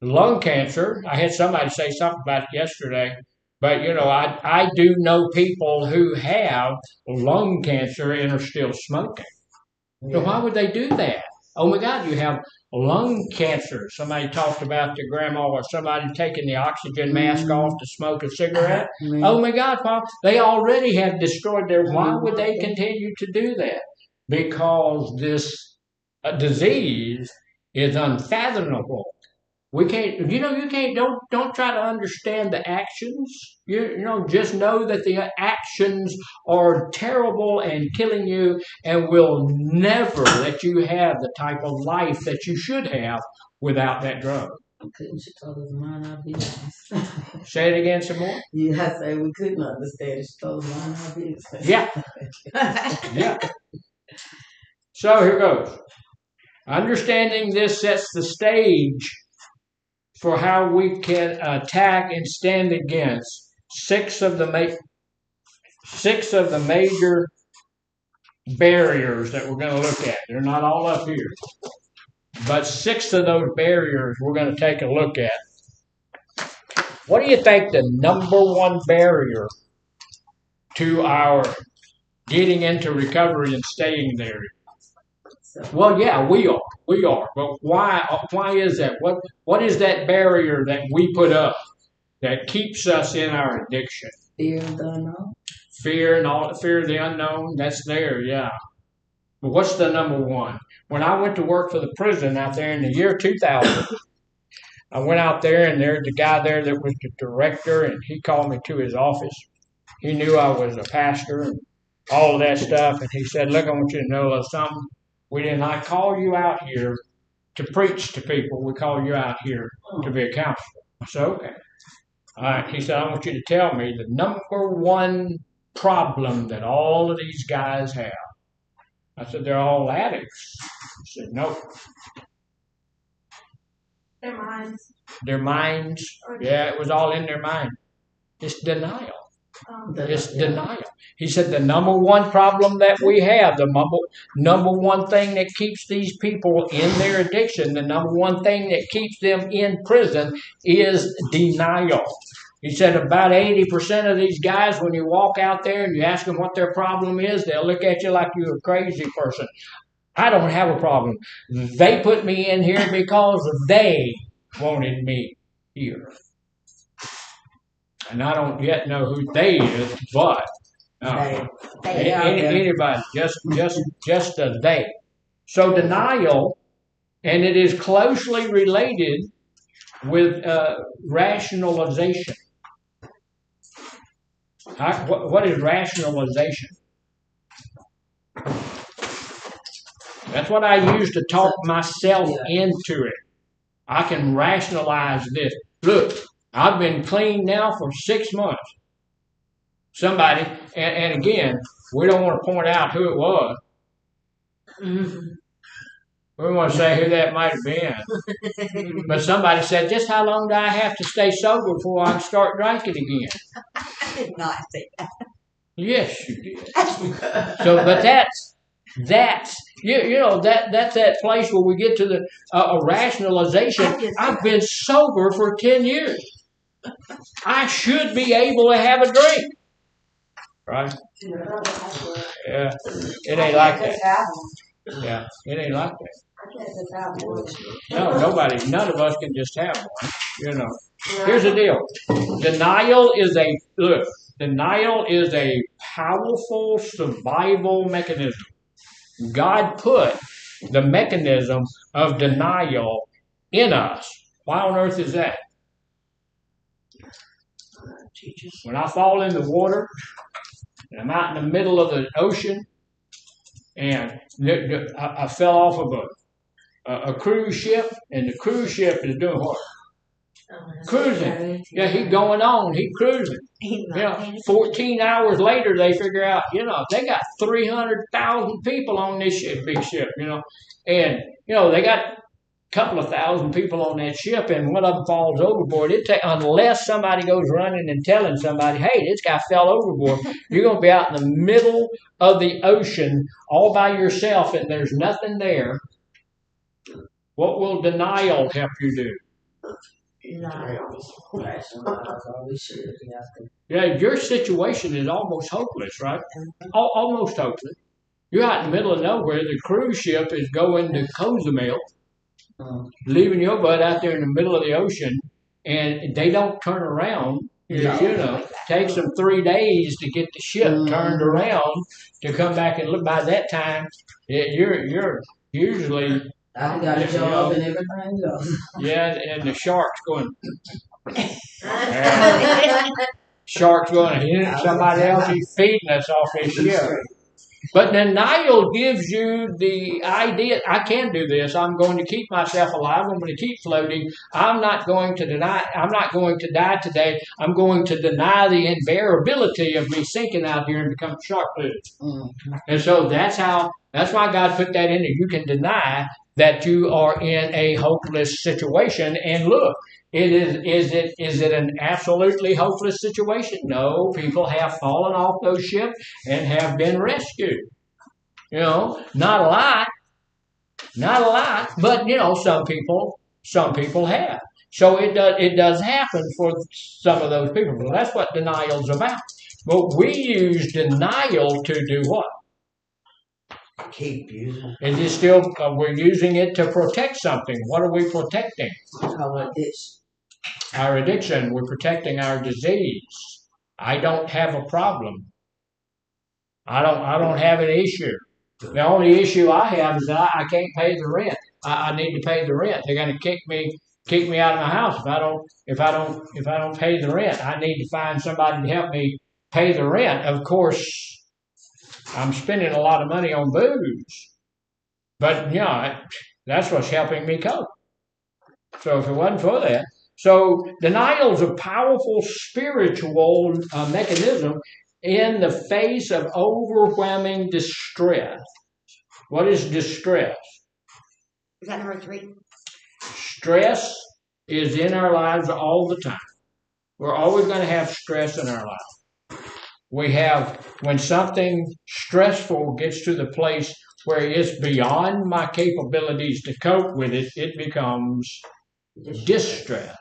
lung cancer. I had somebody say something about it yesterday. But, I do know people who have lung cancer and are still smoking. So why would they do that? Oh, my God, you have lung cancer. Somebody talked about the grandma or somebody taking the oxygen mask off to smoke a cigarette. Oh, my God, Pop, they already have destroyed their... Why would they continue to do that? Because this disease is unfathomable. We can't, you can't, don't try to understand the actions. Just know that the actions are terrible and killing you and will never let you have the type of life that you should have without that drug. Couldn't you told us to mind our business? Say it again some more. Yeah, I say we couldn't understand. She told us to mind our business. Yeah. Yeah. So here goes. Understanding this sets the stage for how we can attack and stand against six of the major barriers that we're going to look at. They're not all up here, but 6 of those barriers we're going to take a look at. What do you think the number one barrier to our getting into recovery and staying there? Well, yeah, we are. But why is that? What is that barrier that we put up that keeps us in our addiction? Fear of the unknown. Fear of the unknown. That's there, yeah. But what's the number one? When I went to work for the prison out there in the year 2000, I went out there and there's the guy there that was the director, and he called me to his office. He knew I was a pastor and all of that stuff, and he said, "Look, I want you to know something. We did not call you out here to preach to people. We call you out here to be a counselor." I said, "Okay." All right. He said, "I want you to tell me the number one problem that all of these guys have." I said, "They're all addicts." He said, "No." Their minds. Their minds. Yeah, it was all in their mind. It's denial. It's denial. He said the number one problem that we have, the number one thing that keeps these people in their addiction, the number one thing that keeps them in prison is denial. He said about 80% of these guys, when you walk out there and you ask them what their problem is, they'll look at you like you're a crazy person. I don't have a problem. They put me in here because they wanted me here. And I don't yet know who they is, but anybody, just a they. So denial, and it is closely related with rationalization. What is rationalization? That's what I use to talk myself into it. I can rationalize this. Look, I've been clean now for 6 months. Somebody, and again, we don't want to point out who it was. We want to say who that might have been. But somebody said, just how long do I have to stay sober before I can start drinking again? I did not say that. Yes, you did. So, but that's that's that place where we get to the a rationalization. I've been sober for 10 years. I should be able to have a drink, right? Yeah, it ain't like that. Yeah, it ain't like that. No, none of us can just have one. You know. Here's the deal. Denial is a powerful survival mechanism. God put the mechanism of denial in us. Why on earth is that? When I fall in the water, and I'm out in the middle of the ocean, and I fell off of a cruise ship, and the cruise ship is doing what? Cruising. Yeah, he's going on. He's cruising. 14 hours later, they figure out, they got 300,000 people on this big ship, and, they got a couple of thousand people on that ship, and one of them falls overboard. Unless somebody goes running and telling somebody, hey, this guy fell overboard, you're going to be out in the middle of the ocean all by yourself, and there's nothing there. What will denial help you do? Yeah, your situation is almost hopeless, right? Almost hopeless. You're out in the middle of nowhere. The cruise ship is going to Cozumel, leaving your butt out there in the middle of the ocean, and they don't turn around. Takes them 3 days to get the ship turned around to come back and look. By that time, you're usually. I got a job and everything else. Yeah, and the shark's going. Shark's going to hit somebody else. He's feeding us off his ship. But denial gives you the idea, I can do this. I'm going to keep myself alive. I'm going to keep floating. I'm not going to die today. I'm going to deny the invariability of me sinking out here and becoming shark food. And so that's why God put that in there. You can deny that you are in a hopeless situation. And look, is it an absolutely hopeless situation? No, people have fallen off those ships and have been rescued. Not a lot, but some people have. So it does happen for some of those people. Well, that's what denial's about. But we use denial to do what? Keep using. Is it still? We're using it to protect something. What are we protecting? Our addiction. We're protecting our disease. I don't have a problem. I don't have an issue. The only issue I have is that I can't pay the rent. I need to pay the rent. They're going to kick me out of my house if I don't pay the rent. I need to find somebody to help me pay the rent. Of course, I'm spending a lot of money on booze, but that's what's helping me cope. So if it wasn't for that, so denial is a powerful spiritual mechanism in the face of overwhelming distress. What is distress? Is that number 3? Stress is in our lives all the time. We're always going to have stress in our lives. When something stressful gets to the place where it's beyond my capabilities to cope with it, it becomes distress.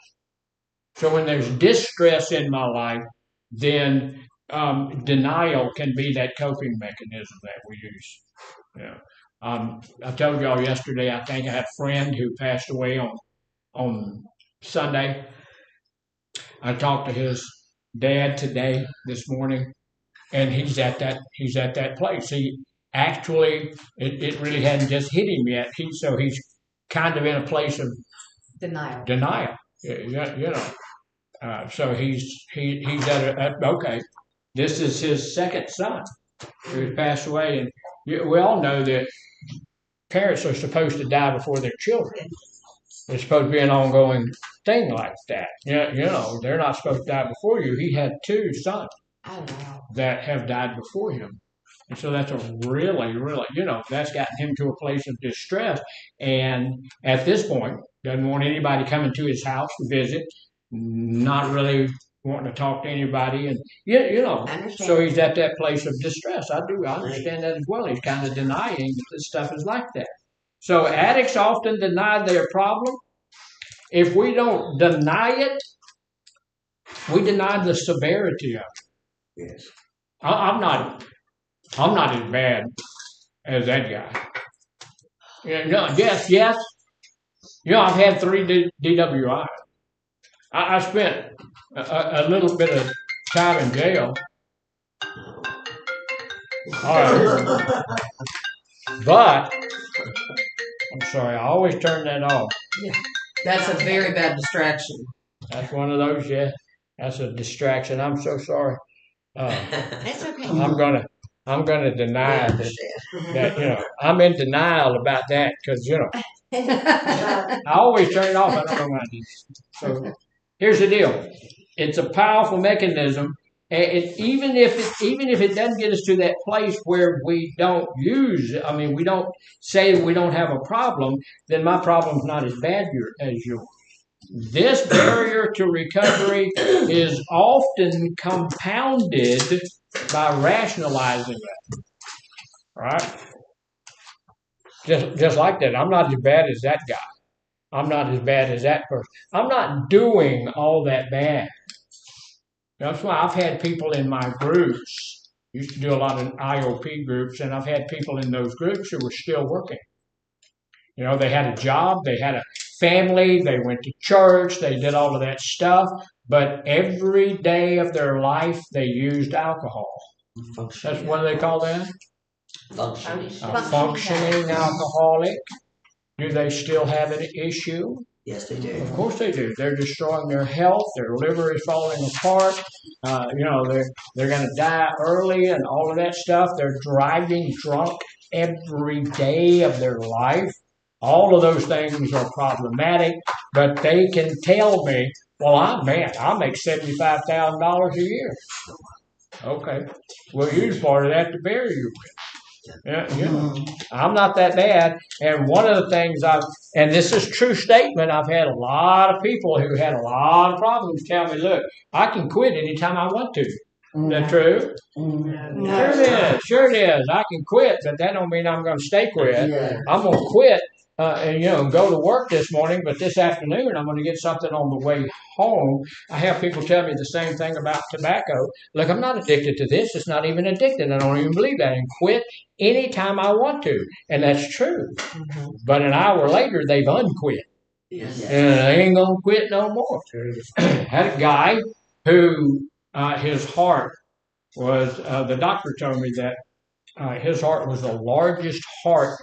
So when there's distress in my life, then denial can be that coping mechanism that we use. I told y'all yesterday, I think I had a friend who passed away on Sunday. I talked to his dad this morning, and he's at that place. He actually, it really hadn't just hit him yet. So he's kind of in a place of denial. So he's at okay. This is his second son who passed away, and we all know that parents are supposed to die before their children. It's supposed to be an ongoing thing like that. You know, they're not supposed to die before you. He had 2 sons Oh wow. that have died before him. And so that's a really, really, that's gotten him to a place of distress. And at this point, doesn't want anybody coming to his house to visit, not really wanting to talk to anybody. And, I understand. so he's at that place of distress. I understand that as well. He's kind of denying that this stuff is like that. So addicts often deny their problem. If we don't deny it, we deny the severity of it. Yes. I'm not as bad as that guy. Yes. I've had 3 DWIs. I spent a little bit of time in jail. All right. But, I'm sorry, I always turn that off. That's a very bad distraction. That's one of those, yeah. That's a distraction. I'm so sorry. That's okay. I'm gonna deny that I'm in denial about that because I always turn it off. I don't know why I do. So here's the deal: it's a powerful mechanism. Even if it doesn't get us to that place where we don't use it, I mean, we don't say we don't have a problem, then my problem's not as bad as yours. This barrier to recovery is often compounded by rationalizing it, right? Just like that. I'm not as bad as that guy. I'm not as bad as that person. I'm not doing all that bad. That's why I've had people in my groups, used to do a lot of IOP groups, and I've had people in those groups who were still working. They had a job, they had a family, they went to church, they did all of that stuff, but every day of their life they used alcohol. That's what they call that? A functioning alcoholic. Do they still have an issue? Yes, they do. Of course they do. They're destroying their health. Their liver is falling apart. They're going to die early and all of that stuff. They're driving drunk every day of their life. All of those things are problematic, but they can tell me, well, I make $75,000 a year. Okay. We'll use part of that to bury you with. I'm not that bad. And one of the things and this is a true statement, I've had a lot of people who had a lot of problems tell me, look, I can quit anytime I want to. Is that true? No. Sure it is. I can quit, but that don't mean I'm going to stay quit. Yeah. I'm going to quit and go to work this morning, but this afternoon I'm going to get something on the way home. I have people tell me the same thing about tobacco. Look, I'm not addicted to this. It's not even addicted. I don't even believe that. And quit anytime I want to. And that's true. Mm-hmm. But an hour later, they've unquit. Yes. And they ain't going to quit no more. Had a guy who his heart was, the doctor told me that his heart was the largest heart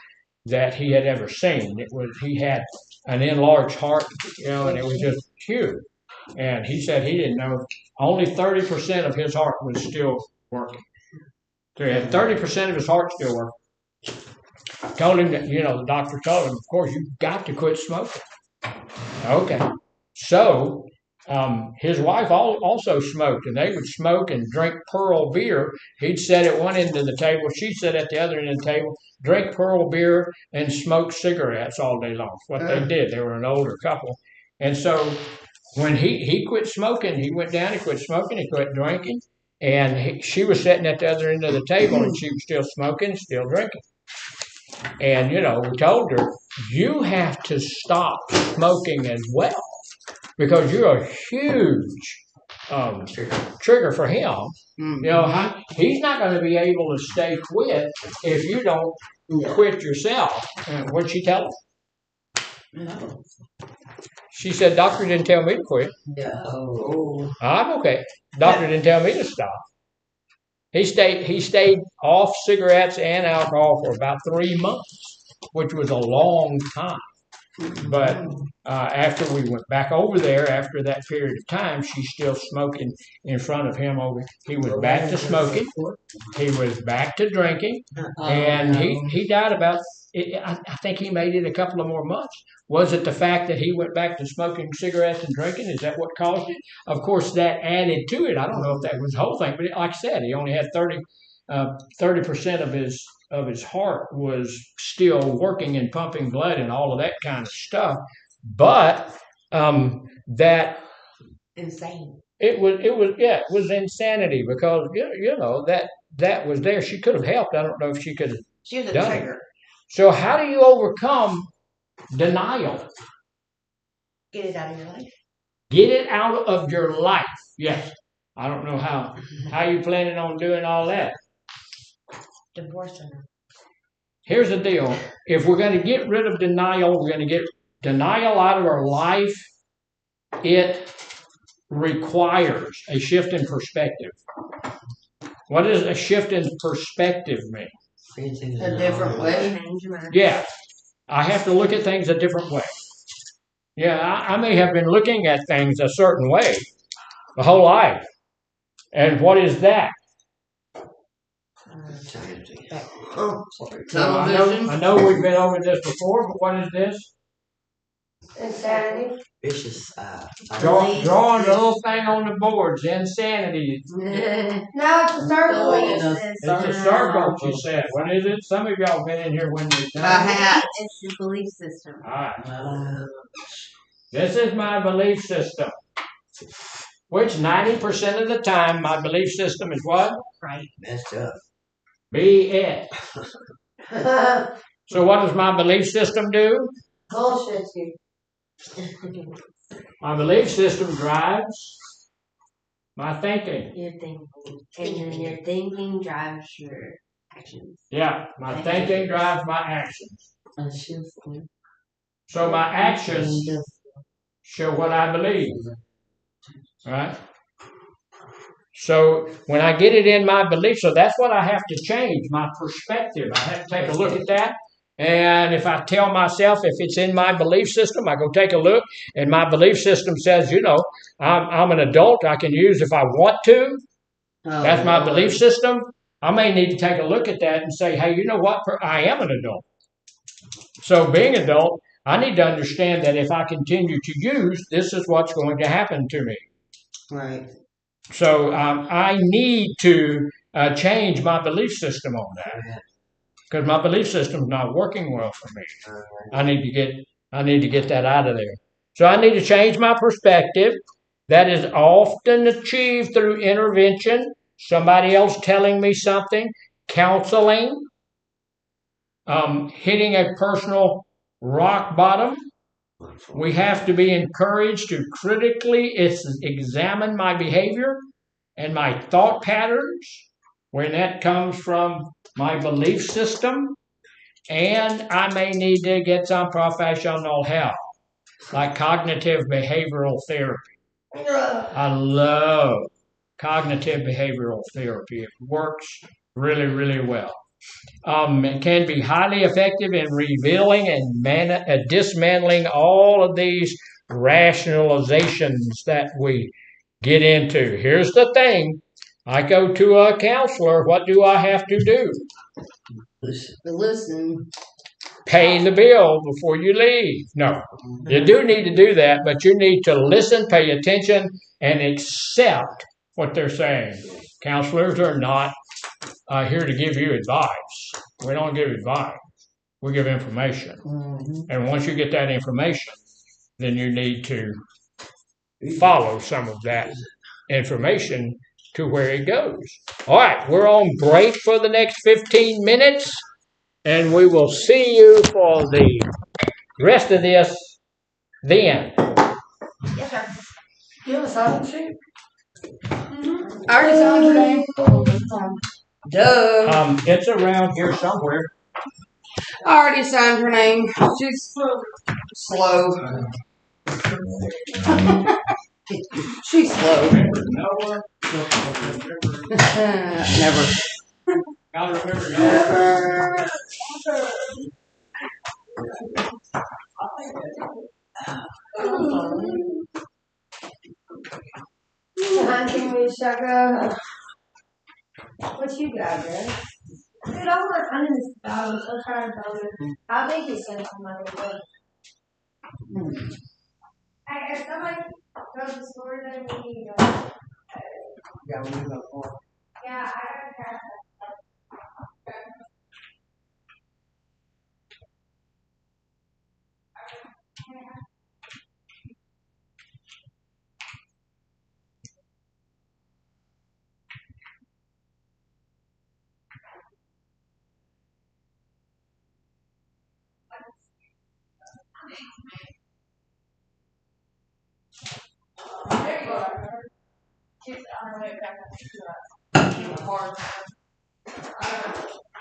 that he had ever seen. He had an enlarged heart, and it was just huge. And he said he didn't know only 30% of his heart was still working. So he had 30% of his heart still working. Told him that, the doctor told him, of course, you've got to quit smoking. Okay. So his wife also smoked, and they would smoke and drink Pearl beer. He'd sit at one end of the table, she'd sit at the other end of the table, drink Pearl beer, and smoke cigarettes all day long. What they did. They were an older couple. And so when he quit smoking, he went down, he quit smoking, he quit drinking, and she was sitting at the other end of the table, and she was still smoking, still drinking. And, we told her, you have to stop smoking as well, because you're a huge trigger for him. He's not going to be able to stay quit if you don't quit yourself. What'd she tell him? No. She said, doctor didn't tell me to quit. No. I'm okay. Doctor didn't tell me to stop. He stayed off cigarettes and alcohol for about 3 months, which was a long time. But after we went back over there, after that period of time, she's still smoking in front of him. He was back to smoking. He was back to drinking. And he died about I think he made it a couple of more months. Was it the fact that he went back to smoking cigarettes and drinking? Is that what caused it? Of course, that added to it. I don't know if that was the whole thing, but like I said, he only had 30% of his heart was still working and pumping blood and all of that kind of stuff. But that Insane. it was insanity because that was there. She could have helped. I don't know if she could have She was a done it. trigger. So how do you overcome denial? Get it out of your life. Get it out of your life. Yes. I don't know how you planning on doing all that. Divorcing her. Here's the deal. If we're going to get rid of denial, we're going to get denial out of our life. It requires a shift in perspective. What does a shift in perspective mean? A different way. Yeah. I have to look at things a different way. Yeah, I may have been looking at things a certain way the whole life. And what is that? I know we've been over this before, but what is this? Insanity. Vicious. Drawing the little thing on the boards, insanity. No, it's a circle. It's a circle, she said. What is it? Some of y'all been in here when we've A done it. hat. It's the belief system. All right. This is my belief system. Which 90% of the time, my belief system is what? Right. Messed up. BS. So what does my belief system do? Bullshit you. My belief system drives my thinking. Your thinking. And then your thinking drives your actions. Yeah, my thinking drives my actions. So my actions show what I believe. Right? So when I get it in my belief, so that's what I have to change, my perspective. I have to take a look at that. And if I tell myself if it's in my belief system, I go take a look, and my belief system says, I'm an adult. I can use if I want to. That's my belief system. I may need to take a look at that and say, hey, you know what? I am an adult. So being an adult, I need to understand that if I continue to use, this is what's going to happen to me. Right. So I need to change my belief system on that. Because my belief system is not working well for me. I need to get that out of there. So I need to change my perspective. That is often achieved through intervention, somebody else telling me something, counseling, hitting a personal rock bottom. We have to be encouraged to critically examine my behavior and my thought patterns when that comes from my belief system, and I may need to get some professional help, like cognitive behavioral therapy. I love cognitive behavioral therapy. It works really, really well. It can be highly effective in revealing and dismantling all of these rationalizations that we get into. Here's the thing. I go to a counselor. What do I have to do? Listen. Pay the bill before you leave. No, you do need to do that, but you need to listen, pay attention, and accept what they're saying. Counselors are not here to give you advice. We don't give advice. We give information. And once you get that information, then you need to follow some of that information to where it goes. All right, we're on break for the next 15 minutes, and we will see you for the rest of this then. Yes, sir. You have a sign sheet? I already signed your name. Duh. It's around here somewhere. I already signed her name. She's slow. She's slow. Never. Gotta remember y'all. Can we sugar? What you got, man? Dude, I want to find this I'm trying to tell you. I think he sent some money, but. Hey, if somebody goes to the store, then we need to go. Yeah, we go for it. Yeah, I got cash. There you are. She's on her way back up to car.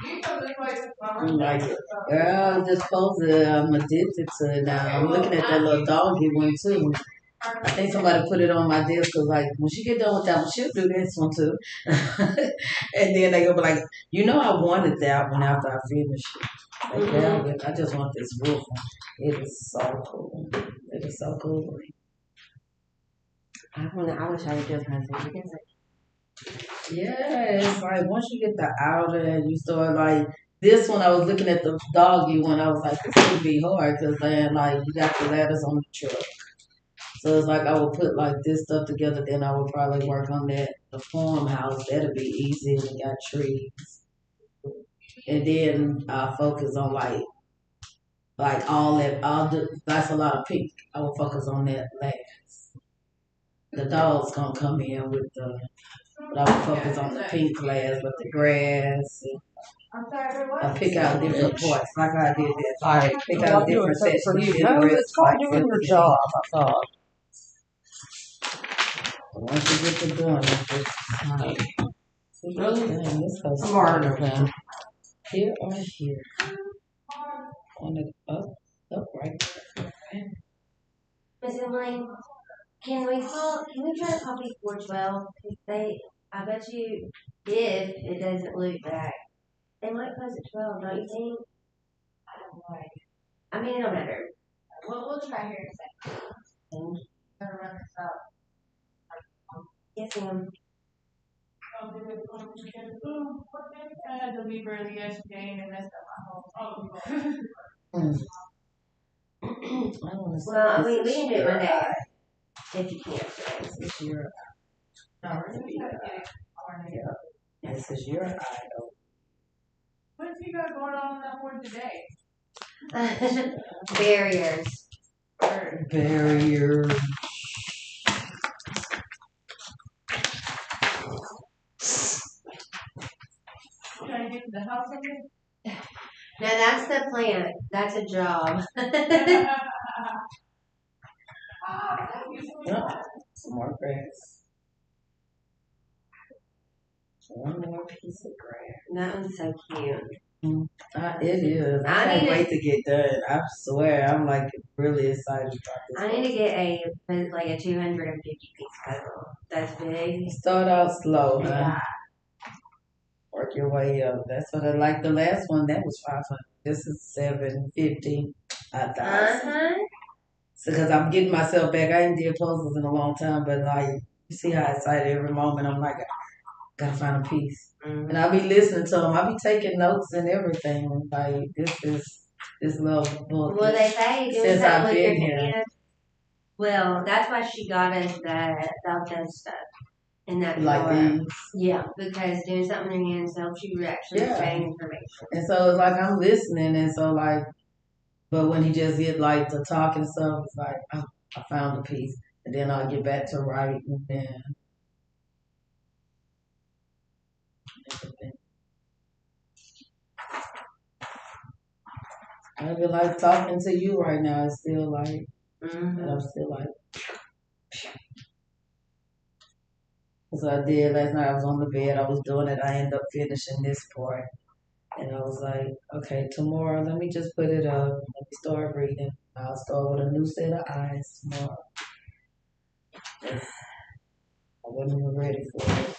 You know this place is I like it. Girl, I'm just posted. I'm addicted to it now. I'm looking at that little doggy one too. I think somebody put it on my desk because, like, when she get done with that one, she'll do this one too. And then they go be like, you know, I wanted that one after I finished it. Like, yeah, I just want this wolf one. It is so cool. It is so cool. I wish I would just have some because Yeah, it's like once you get the outer and you start like this one, I was looking at the doggy one. I was like, this would be hard because then like you got the ladders on the truck. So it's like I would put like this stuff together. Then I would probably work on that the farmhouse. That'd be easy. We got trees, and then I focus on like all that. All the that's a lot of pink. I would focus on that last. The dog's gonna come in with the. But I would focus on the pink glass with the grass. I'm sorry, what? I pick out different parts, like I did this. I Pick out different sections. for you. Then No, the rest it's called like doing your focus. job, I thought. Once you get to doing it, this goes Smarter then. here or here. On the up right. Miss Emily, can we try to copy 412? Because I bet you if it doesn't loop back, they might close at 12, don't you think? I don't know. I mean, it don't matter. We'll try here in a second. Gonna run this up. Yes, ma'am. I had to leave early yesterday and it messed up my whole. Well, I mean, we can do it Monday if you can't. This is your No, this is your eye. What's you got going on that board today? Barriers. Barrier. Trying to get to the house again? Now that's the plan. That's a job. Yeah, some more grass. One more piece of grass. That one's so cute. It is. I can't wait to get done. I swear, I'm like really excited about this. I need to get a 250 piece puzzle. That's big. Start out slow, huh? Yeah. Work your way up. That's what I like. The last one that was 500. This is 750. 1,000. So, because I'm getting myself back. I ain't did puzzles in a long time, but like you see how excited every moment. I'm like, gotta find a piece. And I'll be listening to them. I'll be taking notes and everything. Like this little book. Well, they say doing Since something I've with been your here. hands. Well, that's why she got us about that stuff in that Like drawer. these. Yeah, because doing something with your hands helps you actually retain information. And so it's like I'm listening, and so like, but when he just get like to talk and stuff, it's like I found a piece, and then I'll get back to writing, and then. I feel like talking to you right now is still like, and I'm still like, so I did last night. I was on the bed, I was doing it. I ended up finishing this part, and I was like, okay, tomorrow, let me just put it up. Let me start reading. I'll start with a new set of eyes tomorrow. I wasn't even ready for it.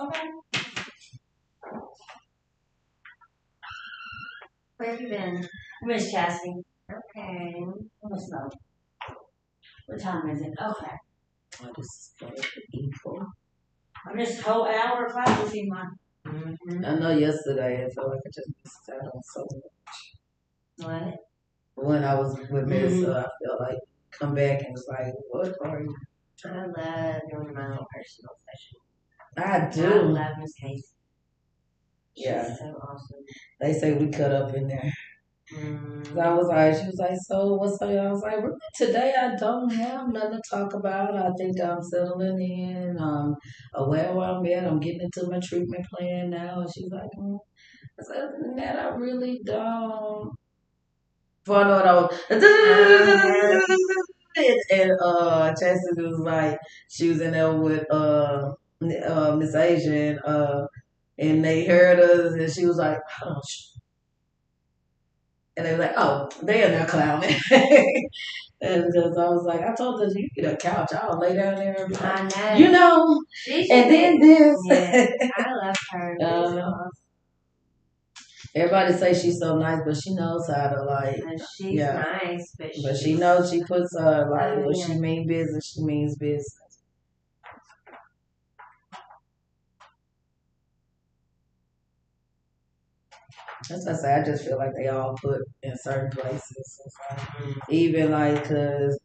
Okay. Where have you Cassie. Okay. What's not? What time is it? Okay. I just equal. I'm just a whole hour class with you, Mom. I know yesterday I felt like I just missed out on so much. What? When I was with Miss, I felt like come back and it's like, what are you? I love doing my own personal session. I I do. love Miss Casey. Yeah. She's so awesome. They say we cut up in there. Mm. I was like, she was like, so what's up? I was like, really, today I don't have nothing to talk about. I think I'm settling in. Aware where I'm at. I'm getting into my treatment plan now. And she's like, I said, other than that, I really don't. For I know what I was. And Chastity was like, she was in there with Miss Asian, and they heard us, and she was like, oh, and they were like, oh, they are not clowning. And just, I was like, I told her, you get a couch, I'll lay down there and be like, I know. you know, She's and then this. Yeah, I love her. Everybody say she's so nice, but she knows how to like. She's nice, but she knows she puts like when she mean business, she means business. That's what I say. I just feel like they all put in certain places. Even like, cause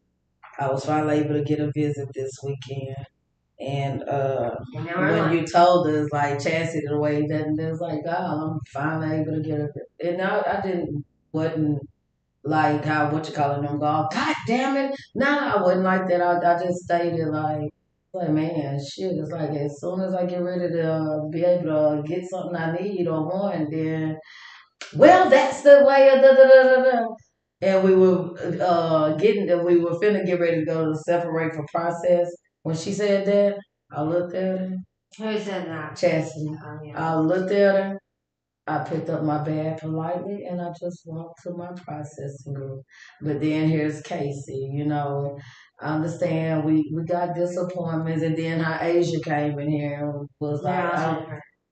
I was finally able to get a visit this weekend. And when you told us, like, Chastity, the way that it was like, God, I'm finally able to get a and I wasn't like how, what you calling them, God damn it. Nah, I wasn't like that. I just stated, like, man, shit, it's like, as soon as I get ready to be able to get something I need or want, then, well, that's the way of da. And we were we were finna get ready to go to the separate for process. When she said that, I looked at her. Who said that? Chastity. Oh, yeah. I looked at her. I picked up my bag politely and I just walked to my processing group. But then here's Casey, I understand we got disappointments and then how Asia came in here and was like,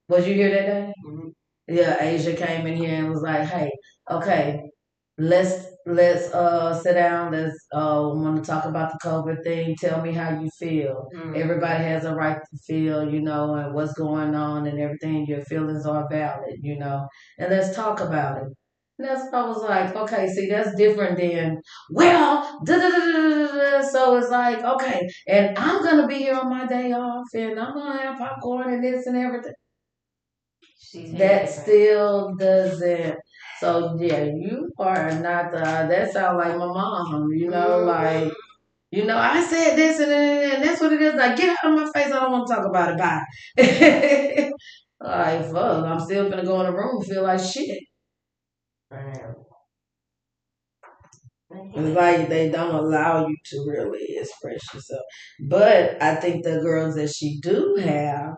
was you here that day? Mm-hmm. Yeah, Asia came in here and was like, hey, okay, let's sit down. Let's want to talk about the COVID thing. Tell me how you feel. Everybody has a right to feel, and what's going on and everything. Your feelings are valid, and let's talk about it. And that's what I was like, okay, see, that's different than, well, so it's like, okay, and I'm gonna be here on my day off, and I'm gonna have popcorn and this and everything. That still doesn't. So yeah, you are not the. That sounds like my mom. Like I said this and that's what it is. Like, get out of my face. I don't want to talk about it. Bye. Like, fuck. I'm still gonna go in the room and feel like shit. It's like they don't allow you to really express yourself. But I think the girls that she do have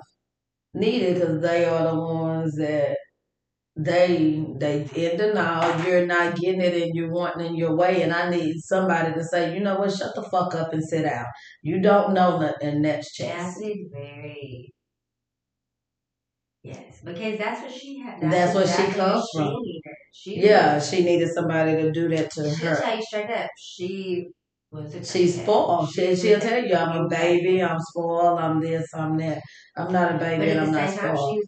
need it because they are the ones that they in denial. You're not getting it and you're wanting in your way. And I need somebody to say, you know what, shut the fuck up and sit down. You don't know nothing, and that's Chastity's very. Yes, because that's what she had. That's what she comes from. She needed somebody to do that to her. She'll tell you straight up. She's spoiled. She'll tell you, I'm a baby, I'm spoiled, I'm this, I'm that. I'm not a baby and I'm not spoiled.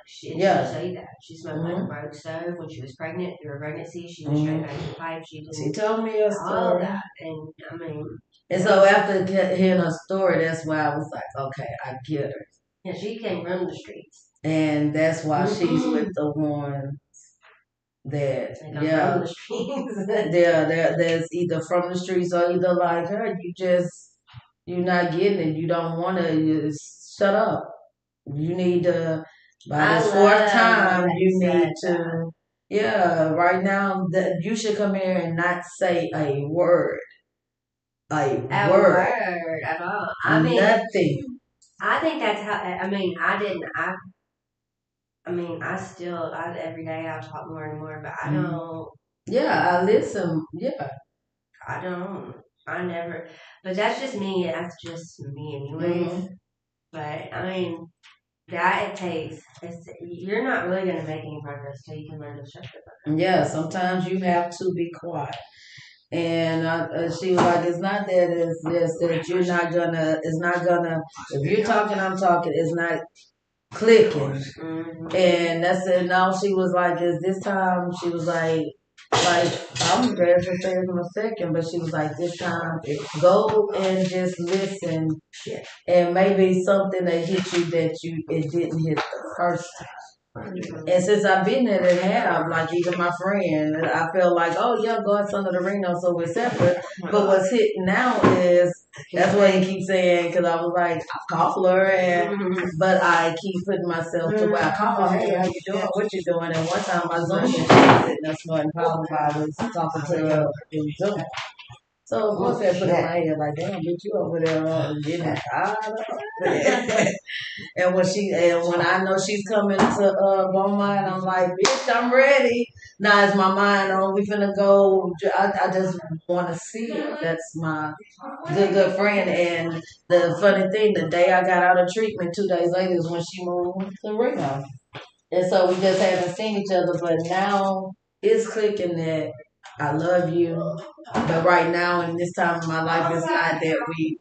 She'll tell you that. She smoked like a broke stove when she was pregnant. Through her pregnancy, she was straight back to the pipe. She told me a story. All of that. And I mean. And so after hearing her story, that's why I was like, okay, I get her. Yeah, she came from the streets. And that's why she's with the one that, from the streets. That's either from the streets or either like her. You're not getting it. You don't want to. Shut up. You need to. By the fourth time, you need to. Yeah, right now, you should come here and not say a word. A word at all. I mean, nothing. I think that's how. I mean, I didn't. Every day I talk more and more, but I don't. Yeah, I listen. Yeah. I don't. I never. But that's just me. That's just me, anyways. But I mean, That it takes. You're not really gonna make any progress till you can learn to shut it. Yeah, sometimes you have to be quiet. And she was like, it's not that it's that you're not gonna, it's not gonna, if you're talking, I'm talking, it's not clicking. And that's it. Now she was like, is this time, she was like, I'm very prepared in a second, but she was like, this time, go and just listen. And maybe something that hit you that it didn't hit the first time. And since I've been there and have, like even my friend, I feel like, oh yeah, God's under the ring now, so we're separate. But what's hitting now is, that's what he keeps saying, because I was like, I call her, but I keep putting myself to where I call her, hey, how you doing, what you doing? And one time my Zoom, she was sitting there snorting powder while I was talking to her in Zoom. So of course I put in my head like, damn, bitch, you over there getting tired of And when I know she's coming to Beaumont, I'm like, bitch, I'm ready. Now is my mind on? We finna go. I just want to see her. That's my good friend. And the funny thing, the day I got out of treatment, 2 days later is when she moved to Reno. And so we just haven't seen each other. But now it's clicking that I love you. But right now, in this time of my life, it's not that we.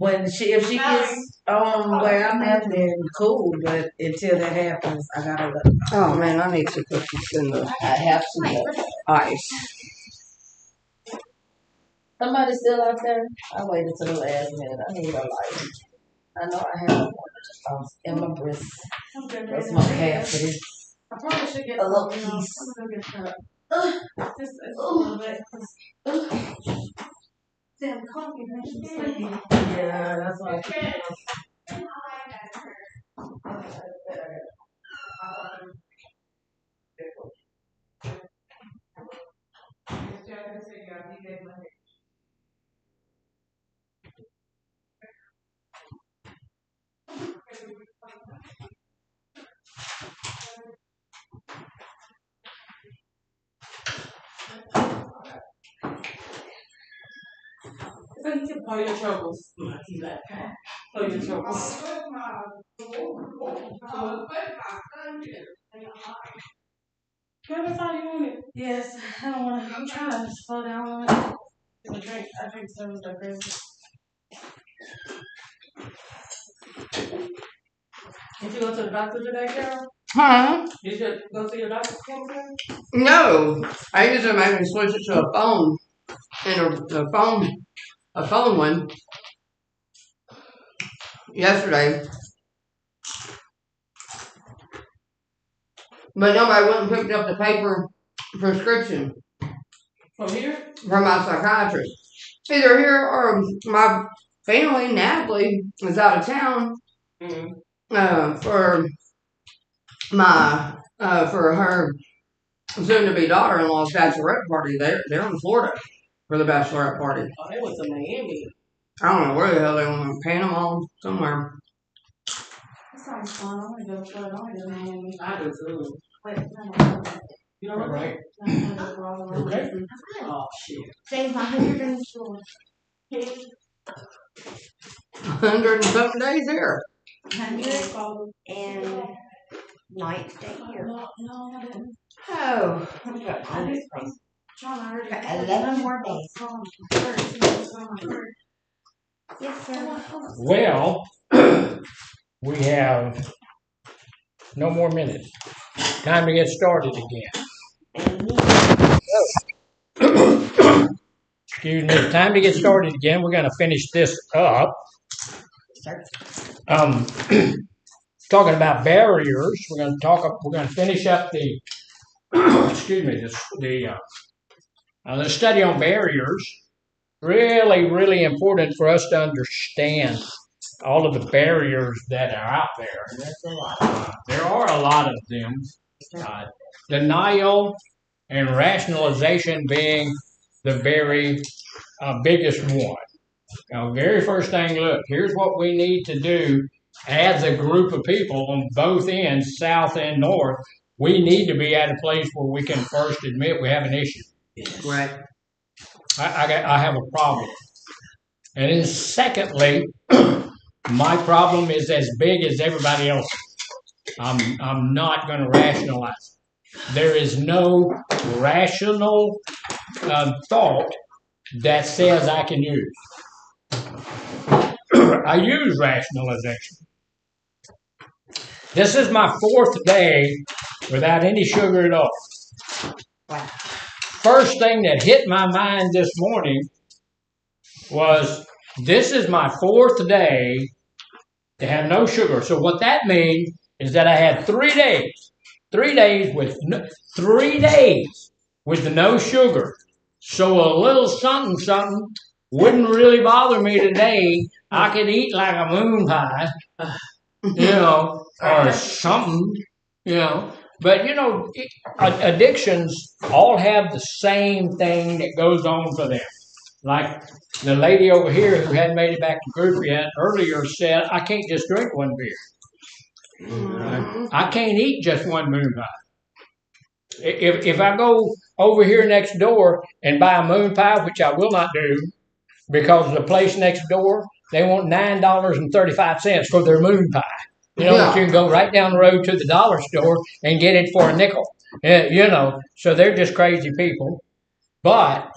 If she gets where I'm at, then cool. But until that happens, I gotta let her. Oh man, I need some cookies in the I have to. ice. Somebody still out there? I waited till the last minute. I need a light. I know I have one in my breast. That's my calf for this. I probably should get A little some, piece. I'm gonna go get that. Just a little bit. Damn coffee makes me sleepy. Yeah, that's what So you can pull your troubles. See that? Pull your troubles. Yeah, that's how you want it. Yes, I don't want to. I'm trying to slow down on it. I drink sodas like crazy. Did you go to the doctor today, Carol? Huh? Did you go to your doctor today? No. I usually make me switch it to a phone. And a phone one yesterday. But nobody went and picked up the paper prescription From here? from my psychiatrist. Either here or my family, Natalie, is out of town for for her soon-to-be daughter-in-law's bachelorette party. They're in Florida for the bachelorette party. Oh, they went to Miami. I don't know where the hell they went. Panama, somewhere. That sounds fun. I want to go to Florida. I want to go to Miami. I do too. Wait, no. You know what? Right. Okay. Oh, shit. Save my 100 in the store. 100 and something days here. 100 and nights stay here. No, I didn't. Oh, I've got all these things. John, I Got 11 more days. Yes, sir. Well, we have no more minutes. Time to get started again. Excuse me. Time to get started again. We're going to finish this up. Talking about barriers. We're going to finish up the excuse me, the study on barriers. Really, really important for us to understand all of the barriers that are out there. There are a lot of them. Denial and rationalization being the very biggest one. Now, very first thing, look, here's what we need to do as a group of people on both ends, south and north. We need to be at a place where we can first admit we have an issue. Right. I have a problem. And then secondly, my problem is as big as everybody else's. I'm not going to rationalize it. There is no rational thought that says I can use. I use rationalization. This is my 4th day without any sugar at all. First thing that hit my mind this morning was this is my 4th day to have no sugar. So what that means is that I had 3 days. 3 days with 3 days with no sugar. So a little something wouldn't really bother me today. I could eat like a moon pie, or something, But, addictions all have the same thing that goes on for them. Like the lady over here who hadn't made it back to group yet earlier said, I can't just drink one beer. I can't eat just one moon pie. If I go over here next door and buy a moon pie, which I will not do, because the place next door, they want $9.35 for their moon pie. You can go right down the road to the dollar store and get it for a nickel. So they're just crazy people. But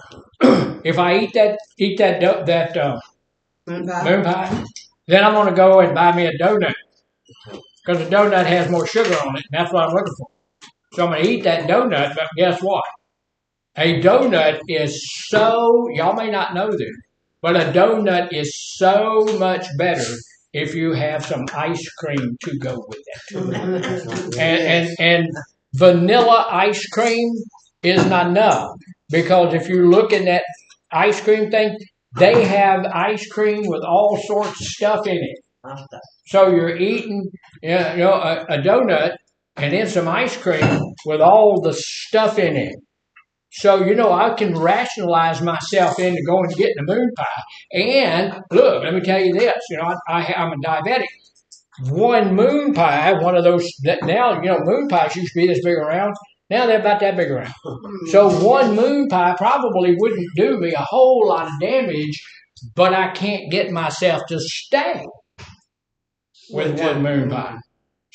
if I eat that moon pie, then I'm going to go and buy me a donut, because a donut has more sugar on it, and that's what I'm looking for. So I'm going to eat that donut, but guess what? A donut is y'all may not know this, but a donut is so much better if you have some ice cream to go with it. And vanilla ice cream is not enough, because if you look in that ice cream thing, they have ice cream with all sorts of stuff in it. So you're eating a donut and then some ice cream with all the stuff in it. So, I can rationalize myself into going and getting a moon pie. And look, let me tell you this, I'm a diabetic. One moon pie, one of those, now, moon pies used to be this big around. Now they're about that big around. So one moon pie probably wouldn't do me a whole lot of damage, but I can't get myself to stay with one moon pie.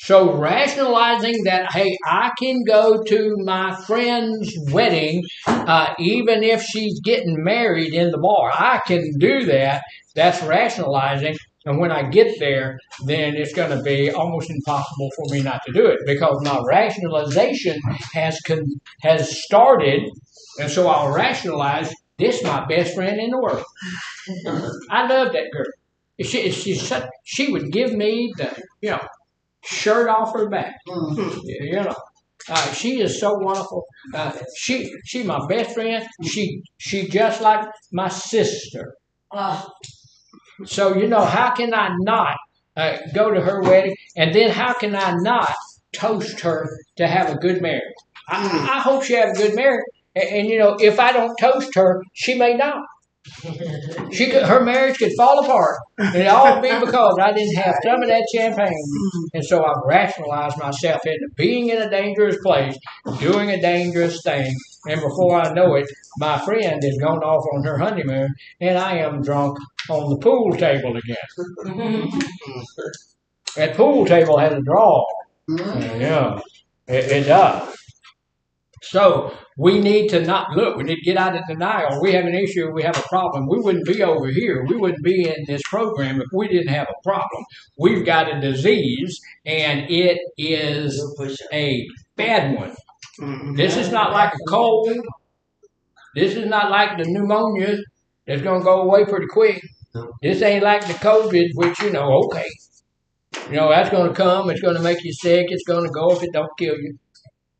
So rationalizing that, hey, I can go to my friend's wedding, even if she's getting married in the bar. I can do that. That's rationalizing. And when I get there, then it's going to be almost impossible for me not to do it, because my rationalization has started. And so I'll rationalize, this is my best friend in the world. I love that girl. She would give me the, shirt off her back. She is so wonderful. She my best friend. She just like my sister. So how can I not go to her wedding, and then how can I not toast her to have a good marriage? I hope she have a good marriage, and if I don't toast her, she may not. Her marriage could fall apart, and it all be because I didn't have some of that champagne. And so I've rationalized myself into being in a dangerous place, doing a dangerous thing, and before I know it, my friend has gone off on her honeymoon, and I am drunk on the pool table again. That pool table has a draw. It does. So we need to not look. We need to get out of denial. We have an issue. We have a problem. We wouldn't be over here. We wouldn't be in this program if we didn't have a problem. We've got a disease, and it is a bad one. This is not like a cold. This is not like the pneumonia that's going to go away pretty quick. This ain't like the COVID, which, okay. That's going to come. It's going to make you sick. It's going to go if it don't kill you.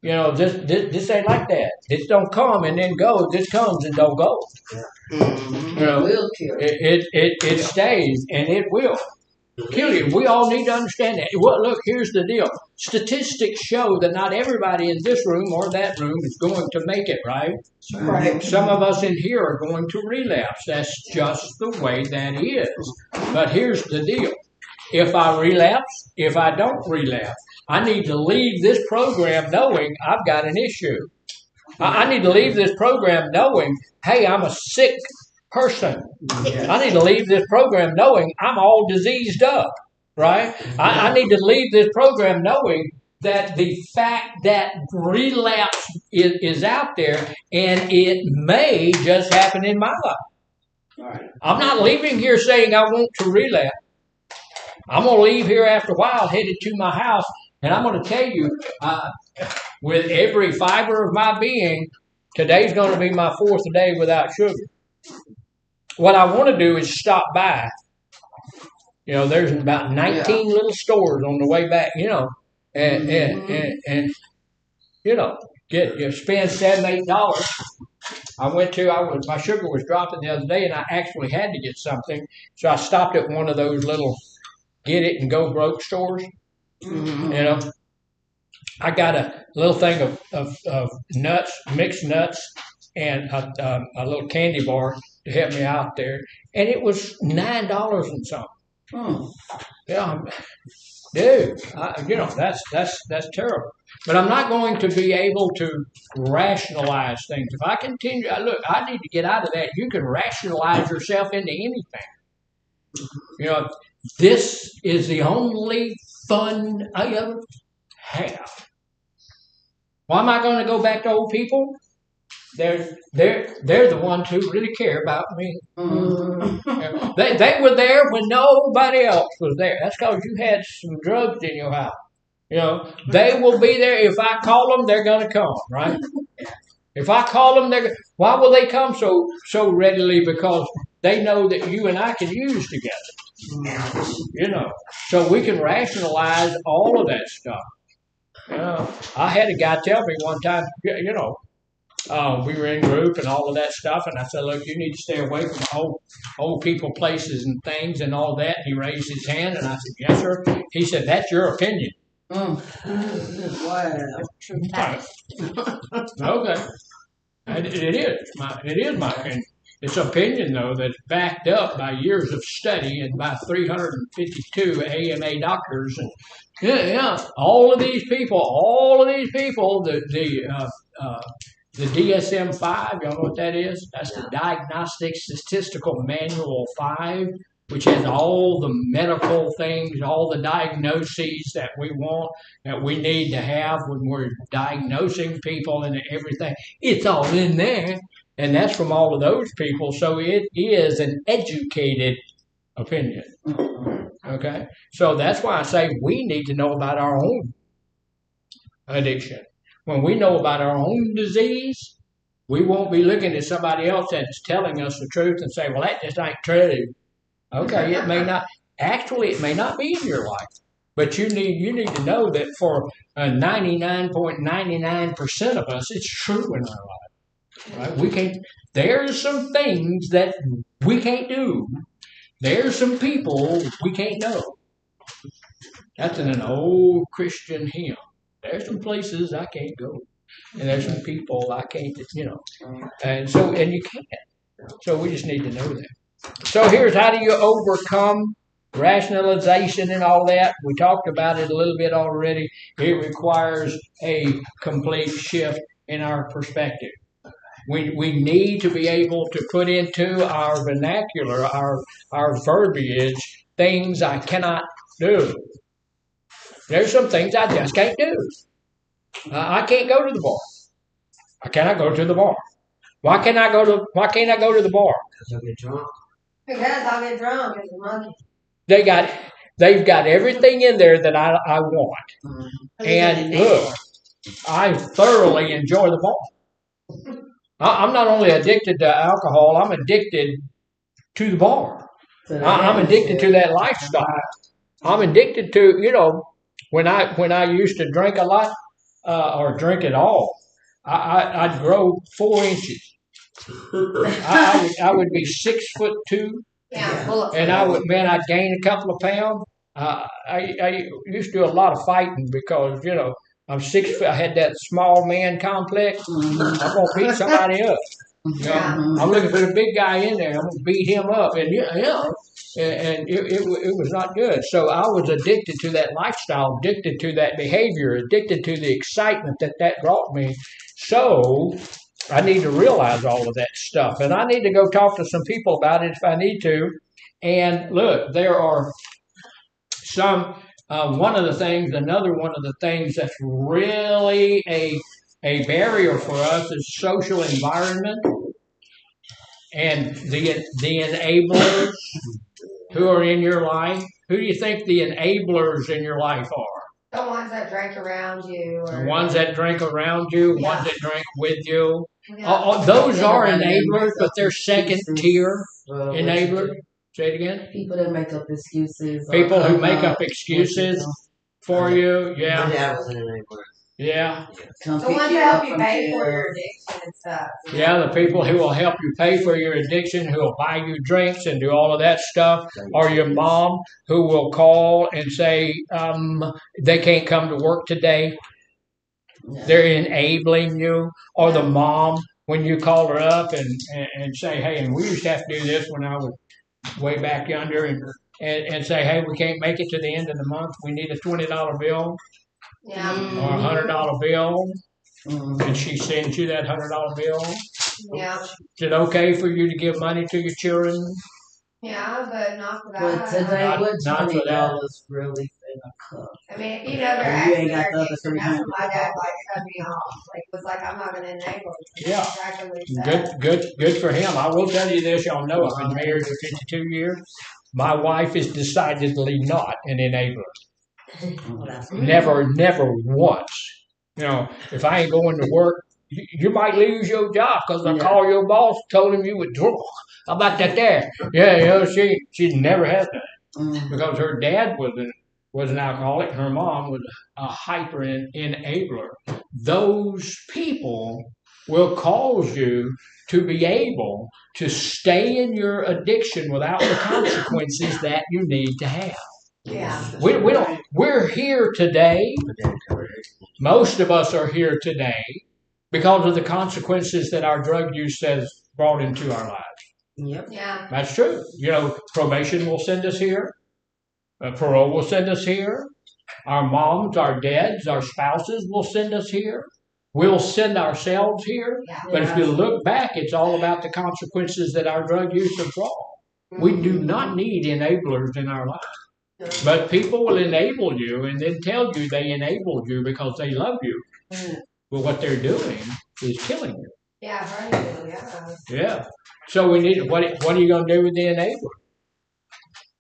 This ain't like that. This don't come and then go. This comes and don't go. It stays, and it will kill you. We all need to understand that. Well, look, here's the deal. Statistics show that not everybody in this room or that room is going to make it, right? Right. Some of us in here are going to relapse. That's just the way that is. But here's the deal. If I relapse, if I don't relapse, I need to leave this program knowing I've got an issue. I need to leave this program knowing, hey, I'm a sick person. I need to leave this program knowing I'm all diseased up, right? I need to leave this program knowing that the fact that relapse is out there, and it may just happen in my life. Right. I'm not leaving here saying I want to relapse. I'm going to leave here after a while, headed to my house, and I'm going to tell you, with every fiber of my being, today's going to be my 4th day without sugar. What I want to do is stop by. There's about 19 little stores on the way back, and spend $7-8. My sugar was dropping the other day, and I actually had to get something, so I stopped at one of those little get it and go broke stores. I got a little thing of nuts, mixed nuts, and a little candy bar to help me out there, and it was $9 and something. Yeah, dude, that's terrible. But I'm not going to be able to rationalize things. If I continue, I need to get out of that. You can rationalize yourself into anything. This is the only fun I ever have. Why am I going to go back to old people? They're the ones who really care about me. They were there when nobody else was there. That's because you had some drugs in your house. They will be there. If I call them, they're going to come, right? If I call them, why will they come so readily? Because they know that you and I can use together. So we can rationalize all of that stuff. I had a guy tell me one time, we were in group and all of that stuff, and I said, look, you need to stay away from old people, places, and things and all that. And he raised his hand, and I said, yes, sir. He said, that's your opinion. Wow. Okay. It is my opinion. It's opinion, though, that's backed up by years of study and by 352 AMA doctors. And all of these people, the DSM-5, y'all know what that is? That's the Diagnostic Statistical Manual 5, which has all the medical things, all the diagnoses that we want, that we need to have when we're diagnosing people and everything. It's all in there, and that's from all of those people. So it is an educated opinion. Okay? So that's why I say we need to know about our own addiction. When we know about our own disease, we won't be looking at somebody else that's telling us the truth and say, well, that just ain't true. Okay, it may not. Actually, it may not be in your life. But you need to know that for 99.99% of us, it's true in our life. Right? We can't. There's some things that we can't do. There's some people we can't know. That's in an old Christian hymn. There's some places I can't go, and there's some people I can't, and you can't. So we just need to know that. So here's how do you overcome rationalization and all that. We talked about it a little bit already. It requires a complete shift in our perspective. We need to be able to put into our vernacular, our verbiage, things I cannot do. There's some things I just can't do. I can't go to the bar. I cannot go to the bar. Why can't I go to the bar? Because I'll get drunk. Because I'll get drunk as a monkey. They've got everything in there that I want. And look, I thoroughly enjoy the bar. I'm not only addicted to alcohol, I'm addicted to the bar. I'm addicted to that lifestyle. I'm addicted to, when I used to drink a lot or drink at all, I'd grow 4 inches. I would be 6'2". Yeah. And I'd gain a couple of pounds. I used to do a lot of fighting because, I'm 6 foot. I had that small man complex. I'm gonna beat somebody up. I'm looking for the big guy in there. I'm gonna beat him up, and it was not good. So I was addicted to that lifestyle, addicted to that behavior, addicted to the excitement that brought me. So I need to realize all of that stuff, and I need to go talk to some people about it if I need to. And look, there are some another one of the things that's really a barrier for us is social environment and the enablers who are in your life. Who do you think the enablers in your life are? The ones that drink around you. The ones that drink around you, ones that drink with you. Yeah. Those are enablers, but they're second tier enablers. Say it again. People that make up excuses. People who make up excuses for you. Yeah. My dad was an enabler. Yeah. The ones that help you pay for your addiction and stuff. Yeah, the people who will help you pay for your addiction, who will buy you drinks and do all of that stuff, or your mom who will call and say they can't come to work today. They're enabling you. Or the mom, when you call her up and say, hey, and we used to have to do this when I was way back yonder, and say, hey, we can't make it to the end of the month. We need a $20 bill. Yeah. Or $100 bill, and she sends you that $100 bill. Yeah. Is it okay for you to give money to your children? Yeah, but not for But that. today, Not- what not for $20 really in a cup? I mean, if you know they're And you acting ain't got their the other addiction, that's when my 300. dad like cut me off. Like was like, I'm not gonna enable you. Yeah. That's exactly what he said. Good for him. I will tell you this, y'all know I've been married for 52 years. My wife is decidedly not an enabler. Never once. You know, if I ain't going to work, you might lose your job because I called your boss, told him you were drunk. How about that there? Yeah, you know, she never has that because her dad was an alcoholic. Her mom was a hyper enabler. Those people will cause you to be able to stay in your addiction without the consequences that you need to have. Yeah. We don't. We're here today. Most of us are here today because of the consequences that our drug use has brought into our lives. Yep. Yeah. That's true. You know, probation will send us here. Parole will send us here. Our moms, our dads, our spouses will send us here. We'll send ourselves here. Yeah. But if you look back, it's all about the consequences that our drug use has brought. We do not need enablers in our life. But people will enable you and then tell you they enabled you because they love you. But what they're doing is killing you. Yeah, right. Yeah. Yeah. So we need what are you going to do with the enabler?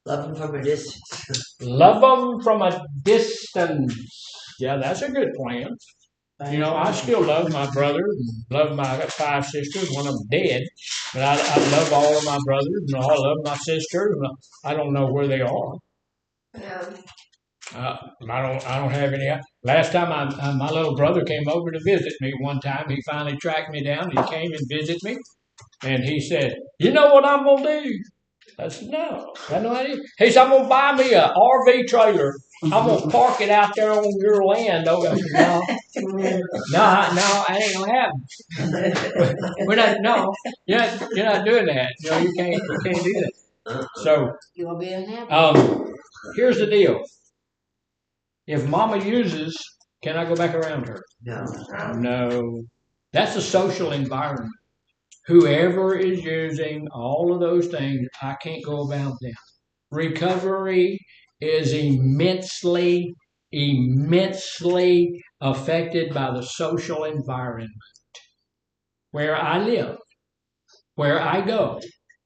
Love them from a distance. Love them from a distance. Yeah, that's a good plan. You know, I still love my brother, love my 5 sisters. One of them dead, but I love all of my brothers, and I love my sisters. And I don't know where they are. Yeah. I don't have any. Last time my little brother came over to visit me one time. He finally tracked me down. He came and visited me, and he said, "You know what I'm gonna do?" I said, "No, I know idea." He said, "I'm gonna buy me a RV trailer. I'm gonna park it out there on your land." I said, no, I ain't gonna happen. We're not. No, you're not doing that. You know, you can't do that. So, You will be unhappy. here's the deal. If Mama uses, can I go back around her? No. No. That's a social environment. Whoever is using all of those things, I can't go about them. Recovery is immensely affected by the social environment. Where I live, where I go,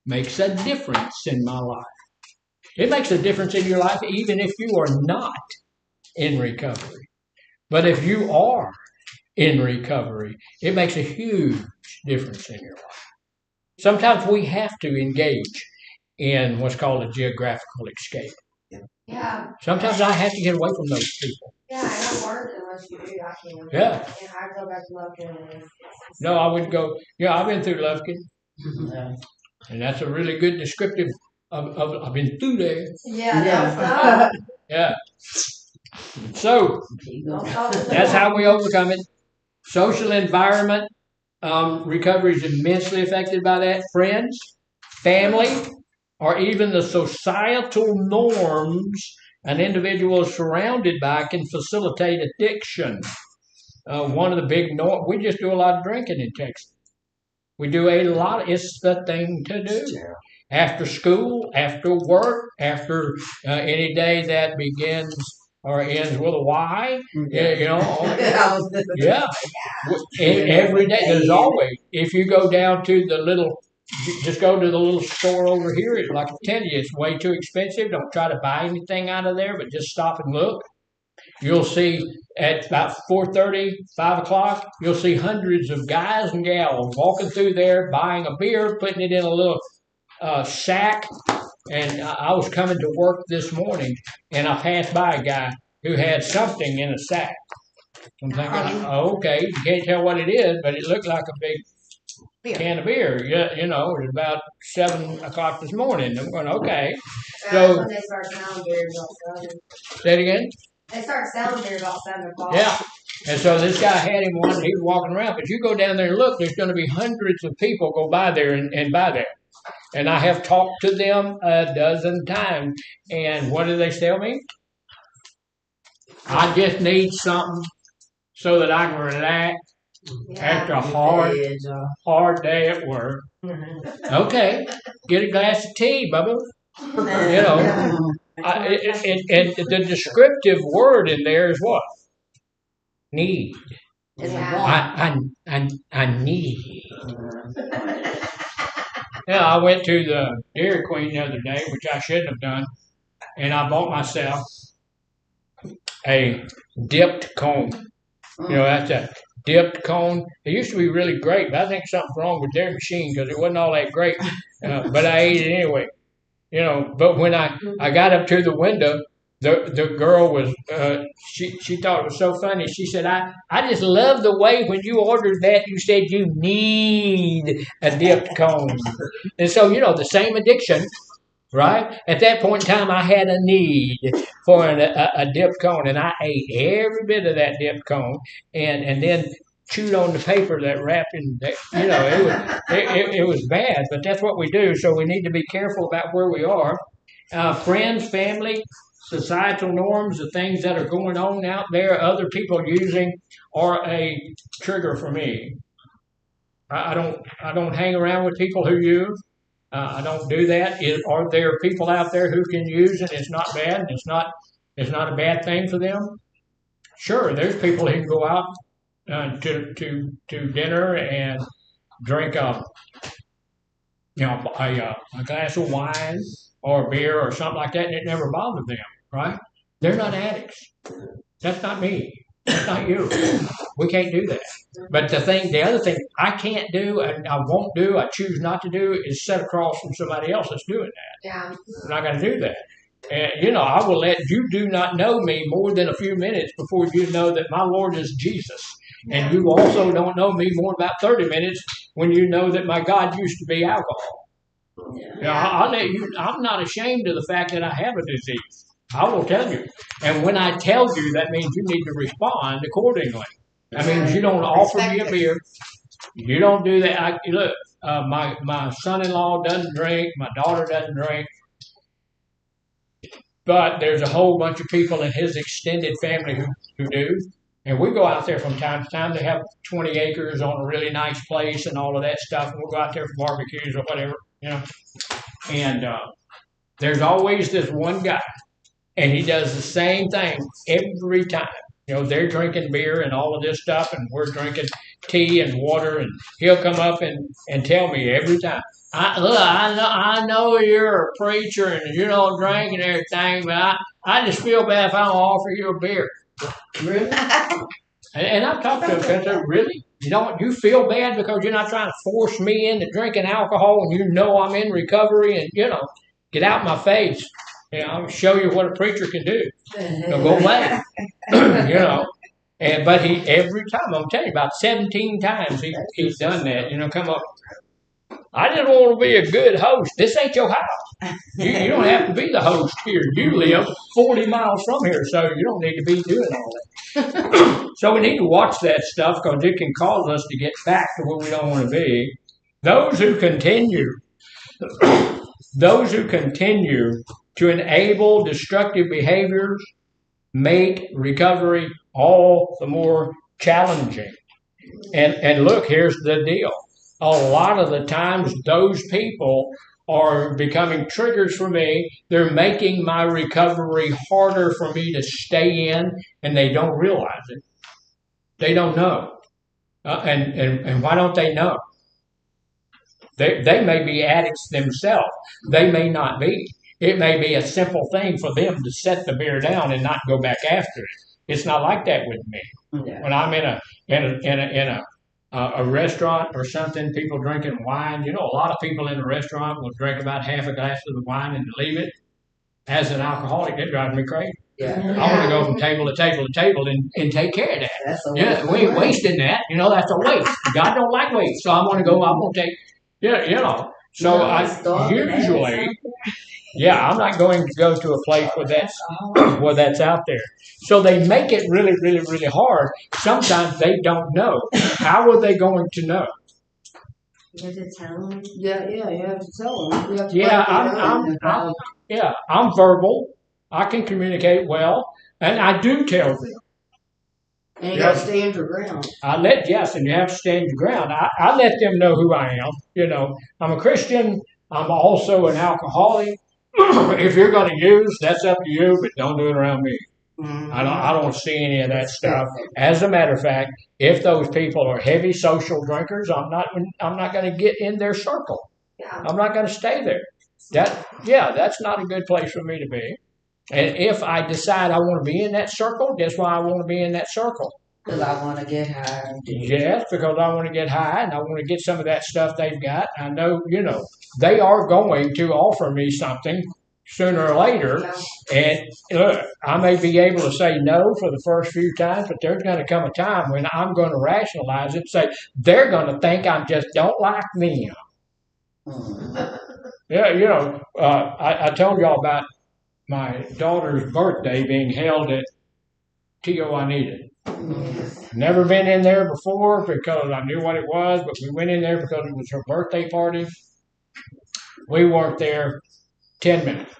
makes a difference in my life. It makes a difference in your life even if you are not in recovery. But if you are in recovery, it makes a huge difference in your life. Sometimes we have to engage in what's called a geographical escape. Yeah. Sometimes I have to get away from those people. Yeah, I don't work unless you do. I can't. Yeah. And I go back to looking and it's No, I would go, yeah, I've been through Lufkin, Yeah. and that's a really good descriptive of I've been through there. Yeah. Yeah. So, that's how we overcome it. Social environment, recovery is immensely affected by that. Friends, family, or even the societal norms an individual is surrounded by can facilitate addiction. One of the big we just do a lot of drinking in Texas. We do a lot. It's the thing to do. After school, after work, after any day that begins or ends with a Y. Yeah. You know, I was yeah. Every day, there's always. If you go down to the little, just go to the little store over here. Like I tell you, it's way too expensive. Don't try to buy anything out of there, but just stop and look. You'll see at about 4:30, 5 o'clock, you'll see hundreds of guys and gals walking through there, buying a beer, putting it in a little sack. And I was coming to work this morning, and I passed by a guy who had something in a sack. I'm thinking, oh, okay, you can't tell what it is, but it looked like a big can of beer. Yeah, you know, it was about 7 o'clock this morning. I'm going, okay. That's So, when they start selling beer about 7. say it again. They start selling beer about 7 o'clock. Yeah. And so this guy had him one, he was walking around. But you go down there and look, there's going to be hundreds of people go by there and buy there. And I have talked to them a dozen times. And what do they tell me? I just need something so that I can relax after a hard day at work. Okay, get a glass of tea, Bubba. You know, and the descriptive word in there is what? Need. Yeah. I need. Yeah, I went to the Dairy Queen the other day, which I shouldn't have done, and I bought myself a dipped cone. You know, that's a dipped cone. It used to be really great, but I think something's wrong with their machine because it wasn't all that great. But I ate it anyway. You know, but when I got up to the window, the girl was she thought it was so funny. She said, I just love the way when you ordered that you said you need a dipped cone. And so, you know, the same addiction, right? At that point in time, I had a need for a dipped cone, and I ate every bit of that dipped cone, and then chewed on the paper that wrapped in that. You know, it was bad, but that's what we do. So we need to be careful about where we are. Friends, family, societal norms, the things that are going on out there, other people using, are a trigger for me. I don't hang around with people who use. I don't do that. Are there people out there who can use it? It's not bad. And it's not a bad thing for them. Sure, there's people who can go out to dinner and drink a glass of wine or beer or something like that, and it never bothered them. Right? They're not addicts. That's not me. That's not you. We can't do that. But the other thing I can't do and I won't do, I choose not to do, is sit across from somebody else that's doing that. Yeah. I'm not going to do that. And, you know, I will let you do not know me more than a few minutes before you know that my Lord is Jesus. And you also don't know me more than about 30 minutes when you know that my God used to be alcohol. Yeah. I'll let you. I'm not ashamed of the fact that I have a disease. I will tell you. And when I tell you, that means you need to respond accordingly. That means you don't offer me a beer. You don't do that. Look, my son-in-law doesn't drink. My daughter doesn't drink. But there's a whole bunch of people in his extended family who do. And we go out there from time to time. They have 20 acres on a really nice place and all of that stuff. And we'll go out there for barbecues or whatever, you know. And there's always this one guy. And he does the same thing every time. You know, they're drinking beer and all of this stuff, and we're drinking tea and water, and he'll come up and tell me every time, I know you're a preacher and you don't drink and everything, but I just feel bad if I don't offer you a beer. Really? And I've talked to him and said, really? You feel bad because you're not trying to force me into drinking alcohol and you know I'm in recovery and, get out my face. I'll show you what a preacher can do. So go away. But he every time, I'm telling you, about 17 times he's done that. Come up. I just want to be a good host. This ain't your house. You don't have to be the host here. You live 40 miles from here, so you don't need to be doing all that. So we need to watch that stuff because it can cause us to get back to where we don't want to be. Those who continue to enable destructive behaviors make recovery all the more challenging. And look, here's the deal. A lot of the times those people are becoming triggers for me. They're making my recovery harder for me to stay in, and they don't realize it. They don't know. And why don't they know? They may be addicts themselves. They may not be. It may be a simple thing for them to set the beer down and not go back after it. It's not like that with me. Yeah. When I'm in a restaurant or something, people drinking wine. You know, a lot of people in a restaurant will drink about half a glass of the wine and leave it. As an alcoholic, it drives me crazy. Yeah. I want to go from table to table to table and take care of that. That's a Yeah, we ain't wasting that. You know, that's a waste. God don't like waste. So I'm going to go, I'm going to take, yeah, you know. So No, I starving usually, ass. yeah, I'm not going to go to a place where that's out there. So they make it really, really, really hard. Sometimes they don't know. How are they going to know? You have to tell them. Yeah, you have to tell them. You have to Yeah, break it down. I'm verbal. I can communicate well, and I do tell them. And you got to stand your ground. Yes, and you have to stand your ground. I let them know who I am. You know, I'm a Christian. I'm also an alcoholic. If you're going to use, that's up to you, but don't do it around me. Mm-hmm. I don't see any of that stuff. As a matter of fact, if those people are heavy social drinkers, I'm not going to get in their circle. Yeah. I'm not going to stay there. That's not a good place for me to be. And if I decide I want to be in that circle, guess why I want to be in that circle? Because I want to get high. Yes, because I want to get high and I want to get some of that stuff they've got. I know, they are going to offer me something sooner or later. And I may be able to say no for the first few times, but there's going to come a time when I'm going to rationalize it and say, they're going to think I just don't like them. Mm-hmm. Yeah, I told y'all about my daughter's birthday being held at T.O. I Needed. Never been in there before because I knew what it was, but we went in there because it was her birthday party. We weren't there 10 minutes.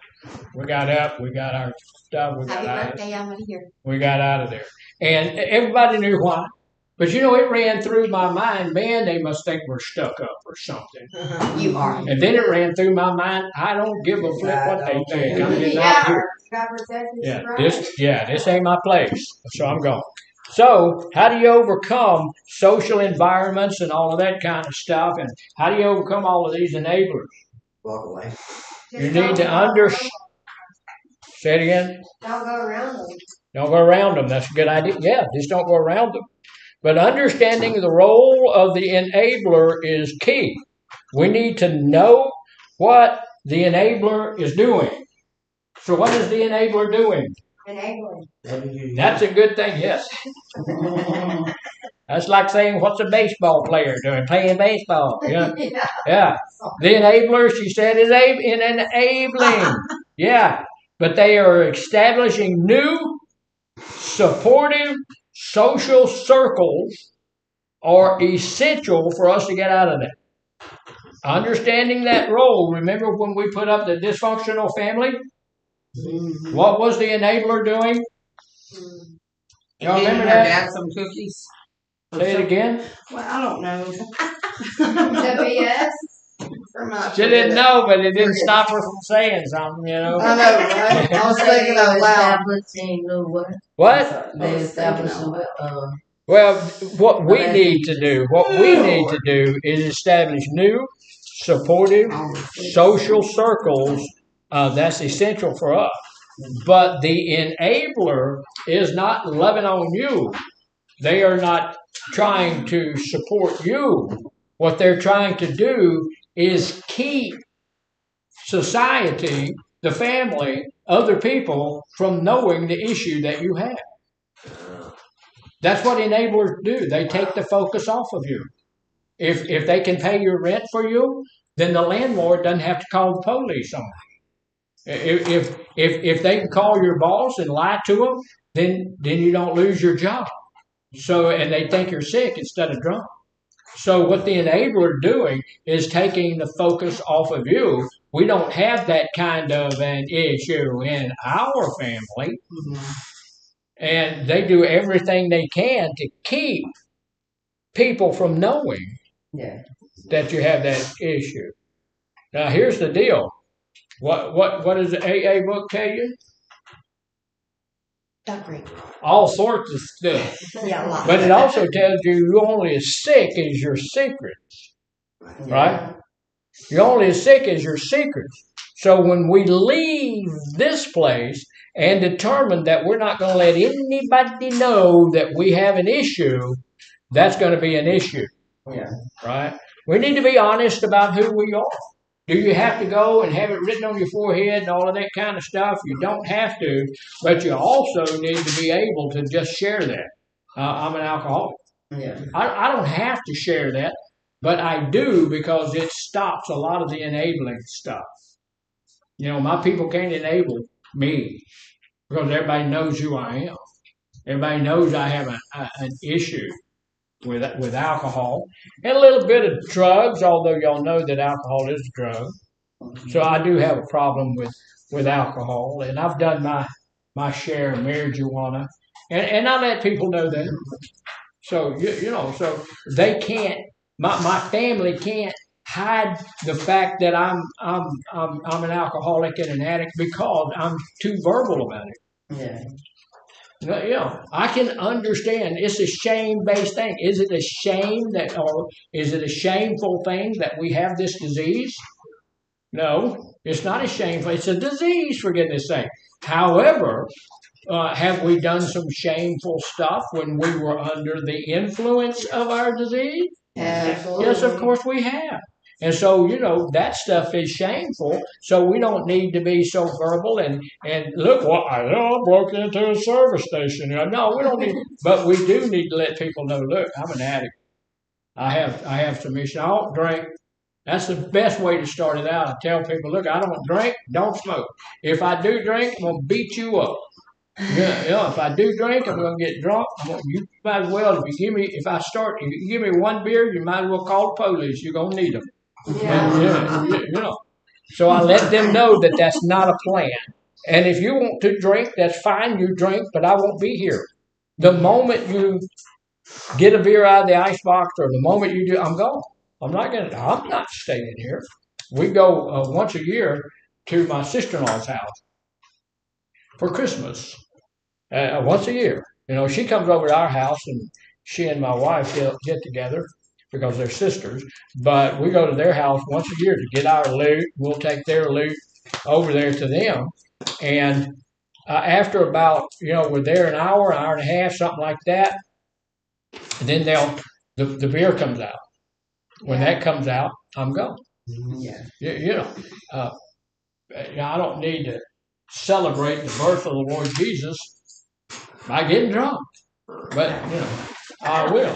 We got up, we got our stuff, Happy birthday, I'm here. we got out of there. And everybody knew why. But it ran through my mind, man, they must think we're stuck up or something. You are. And then it ran through my mind, I don't give a flip what they think. I'm getting out here. God protect us. This ain't my place. So I'm going. So how do you overcome social environments and all of that kind of stuff? And how do you overcome all of these enablers? Walk away. You need to understand. Say it again. Don't go around them. Don't go around them. That's a good idea. Yeah, just don't go around them. But understanding the role of the enabler is key. We need to know what the enabler is doing. So what is the enabler doing? Enabling. That's a good thing, yes. That's like saying, what's a baseball player doing? Playing baseball. Yeah. Yeah. The enabler, she said, is enabling. Yeah. But they are establishing new, supportive, social circles are essential for us to get out of that. Understanding that role, remember when we put up the dysfunctional family? Mm-hmm. What was the enabler doing? Y'all remember that? Dad some cookies. Say it again. Well, I don't know. WS. She didn't know, but it didn't stop her from saying something, I know, right? I was thinking out loud. What? They established Well, what we need to do is establish new, supportive, social circles. That's essential for us. But the enabler is not loving on you. They are not trying to support you. What they're trying to do is keep society, the family, other people from knowing the issue that you have. That's what enablers do. They take the focus off of you. If they can pay your rent for you, then the landlord doesn't have to call the police on you. If they can call your boss and lie to them, then you don't lose your job. So, and they think you're sick instead of drunk. So what the enabler doing is taking the focus off of you. We don't have that kind of an issue in our family. Mm-hmm. And they do everything they can to keep people from knowing that you have that issue. Now here's the deal. What does the AA book tell you? Agree. All sorts of stuff. Yeah, a lot. But it also tells you you're only as sick as your secrets. Right? You're only as sick as your secrets. So when we leave this place and determine that we're not going to let anybody know that we have an issue, that's going to be an issue. Yeah. Right? We need to be honest about who we are. Do you have to go and have it written on your forehead and all of that kind of stuff? You don't have to, but you also need to be able to just share that. I'm an alcoholic. Yeah. I don't have to share that, but I do because it stops a lot of the enabling stuff. My people can't enable me because everybody knows who I am. Everybody knows I have an issue with alcohol and a little bit of drugs, although y'all know that alcohol is a drug. So I do have a problem with alcohol, and I've done my share of marijuana, and I let people know that. So so they can't. My family can't hide the fact that I'm an alcoholic and an addict because I'm too verbal about it. Yeah. I can understand. It's a shame-based thing. Is it a shame or is it a shameful thing that we have this disease? No, it's not a shameful. It's a disease, for goodness sake. However, have we done some shameful stuff when we were under the influence of our disease? Absolutely. Yes, of course we have. And so, that stuff is shameful. So we don't need to be so verbal and look, I broke into a service station. No, we don't need, but we do need to let people know, look, I'm an addict. I have some issues. I don't drink. That's the best way to start it out. I tell people, look, I don't drink, don't smoke. If I do drink, I'm going to beat you up. If I do drink, I'm going to get drunk. You might as well, if you give me one beer, you might as well call the police. You're going to need them. Yeah. So I let them know that that's not a plan. And if you want to drink, that's fine. You drink, but I won't be here. The moment you get a beer out of the icebox, or the moment you do, I'm gone. I'm not staying here. We go once a year to my sister-in-law's house for Christmas. Once a year. She comes over to our house, and she and my wife get together because they're sisters. But we go to their house once a year to get our loot. We'll take their loot over there to them. And after about, we're there an hour and a half, something like that. And then the beer comes out. When that comes out, I'm gone. Yeah. I don't need to celebrate the birth of the Lord Jesus by getting drunk, but I will.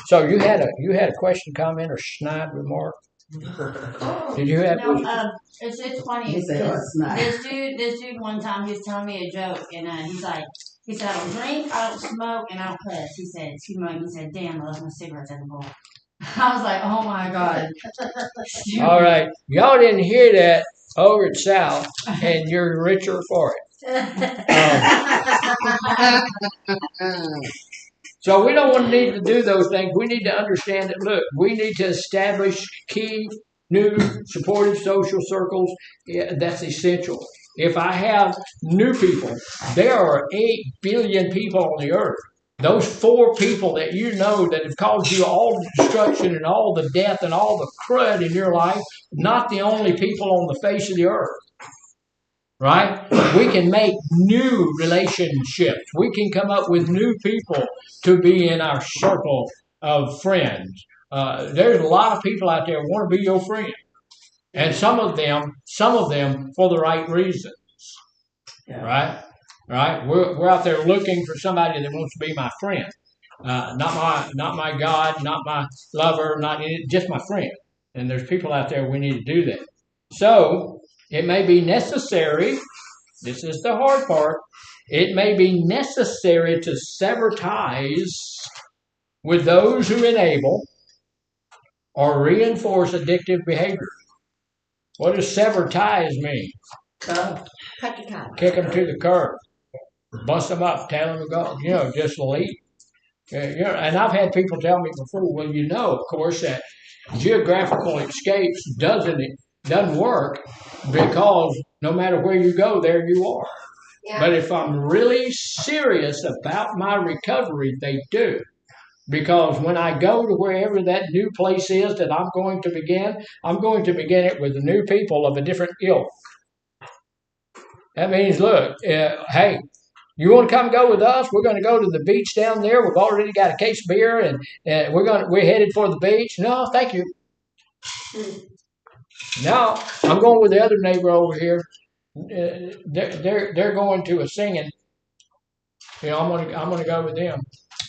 So you had a question, comment, or snide remark? Did you have? No, it's funny. He said, This, snide. this dude one time he was telling me a joke, and he said, I don't drink, I don't smoke, and I don't cuss. He said, damn, I left my cigarettes at the bar. I was like, oh my god. All right, y'all didn't hear that over at South, and you're richer for it. So we don't need to do those things. We need to understand that, look, we need to establish key, new, supportive social circles. Yeah, that's essential. If I have new people, there are 8 billion people on the earth. Those 4 people that that have caused you all the destruction and all the death and all the crud in your life, not the only people on the face of the earth. Right? We can make new relationships. We can come up with new people to be in our circle of friends. There's a lot of people out there who want to be your friend. And some of them for the right reasons. Yeah. Right? We're out there looking for somebody that wants to be my friend. Not my God, not my lover, just my friend. And there's people out there we need to do that. So it may be necessary, this is the hard part, it may be necessary to sever ties with those who enable or reinforce addictive behavior. What does sever ties mean? Cut your ties. Kick them to the curb. Bust them up, tell them to go, just leave. And I've had people tell me before, well, of course, that geographical escapes doesn't doesn't work because no matter where you go, there you are. Yeah. But if I'm really serious about my recovery, they do. Because when I go to wherever that new place is that I'm going to begin it with new people of a different ilk. That means, look, hey, you want to come go with us? We're going to go to the beach down there. We've already got a case of beer, and we're headed for the beach. No, thank you. No, I'm going with the other neighbor over here. They're going to a singing. I'm gonna go with them.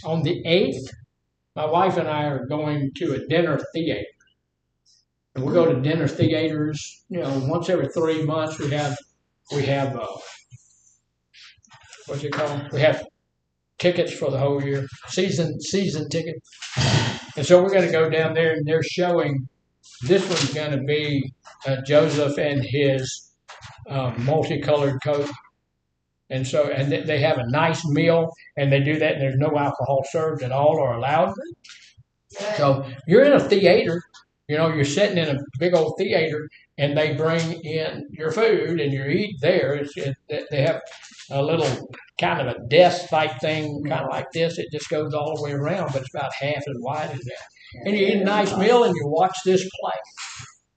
On the 8th, my wife and I are going to a dinner theater. And we go to dinner theaters, once every 3 months. We have what's it called? We have tickets for the whole year, season ticket. And so we're going to go down there, and they're showing. This one's going to be Joseph and his multicolored coat. And so, they have a nice meal, and they do that, and there's no alcohol served at all or allowed. So you're in a theater, you're sitting in a big old theater, and they bring in your food, and you eat there. They have a little kind of a desk type thing, kind of like this. It just goes all the way around, but it's about half as wide as that. And you eat a nice meal, and you watch this play.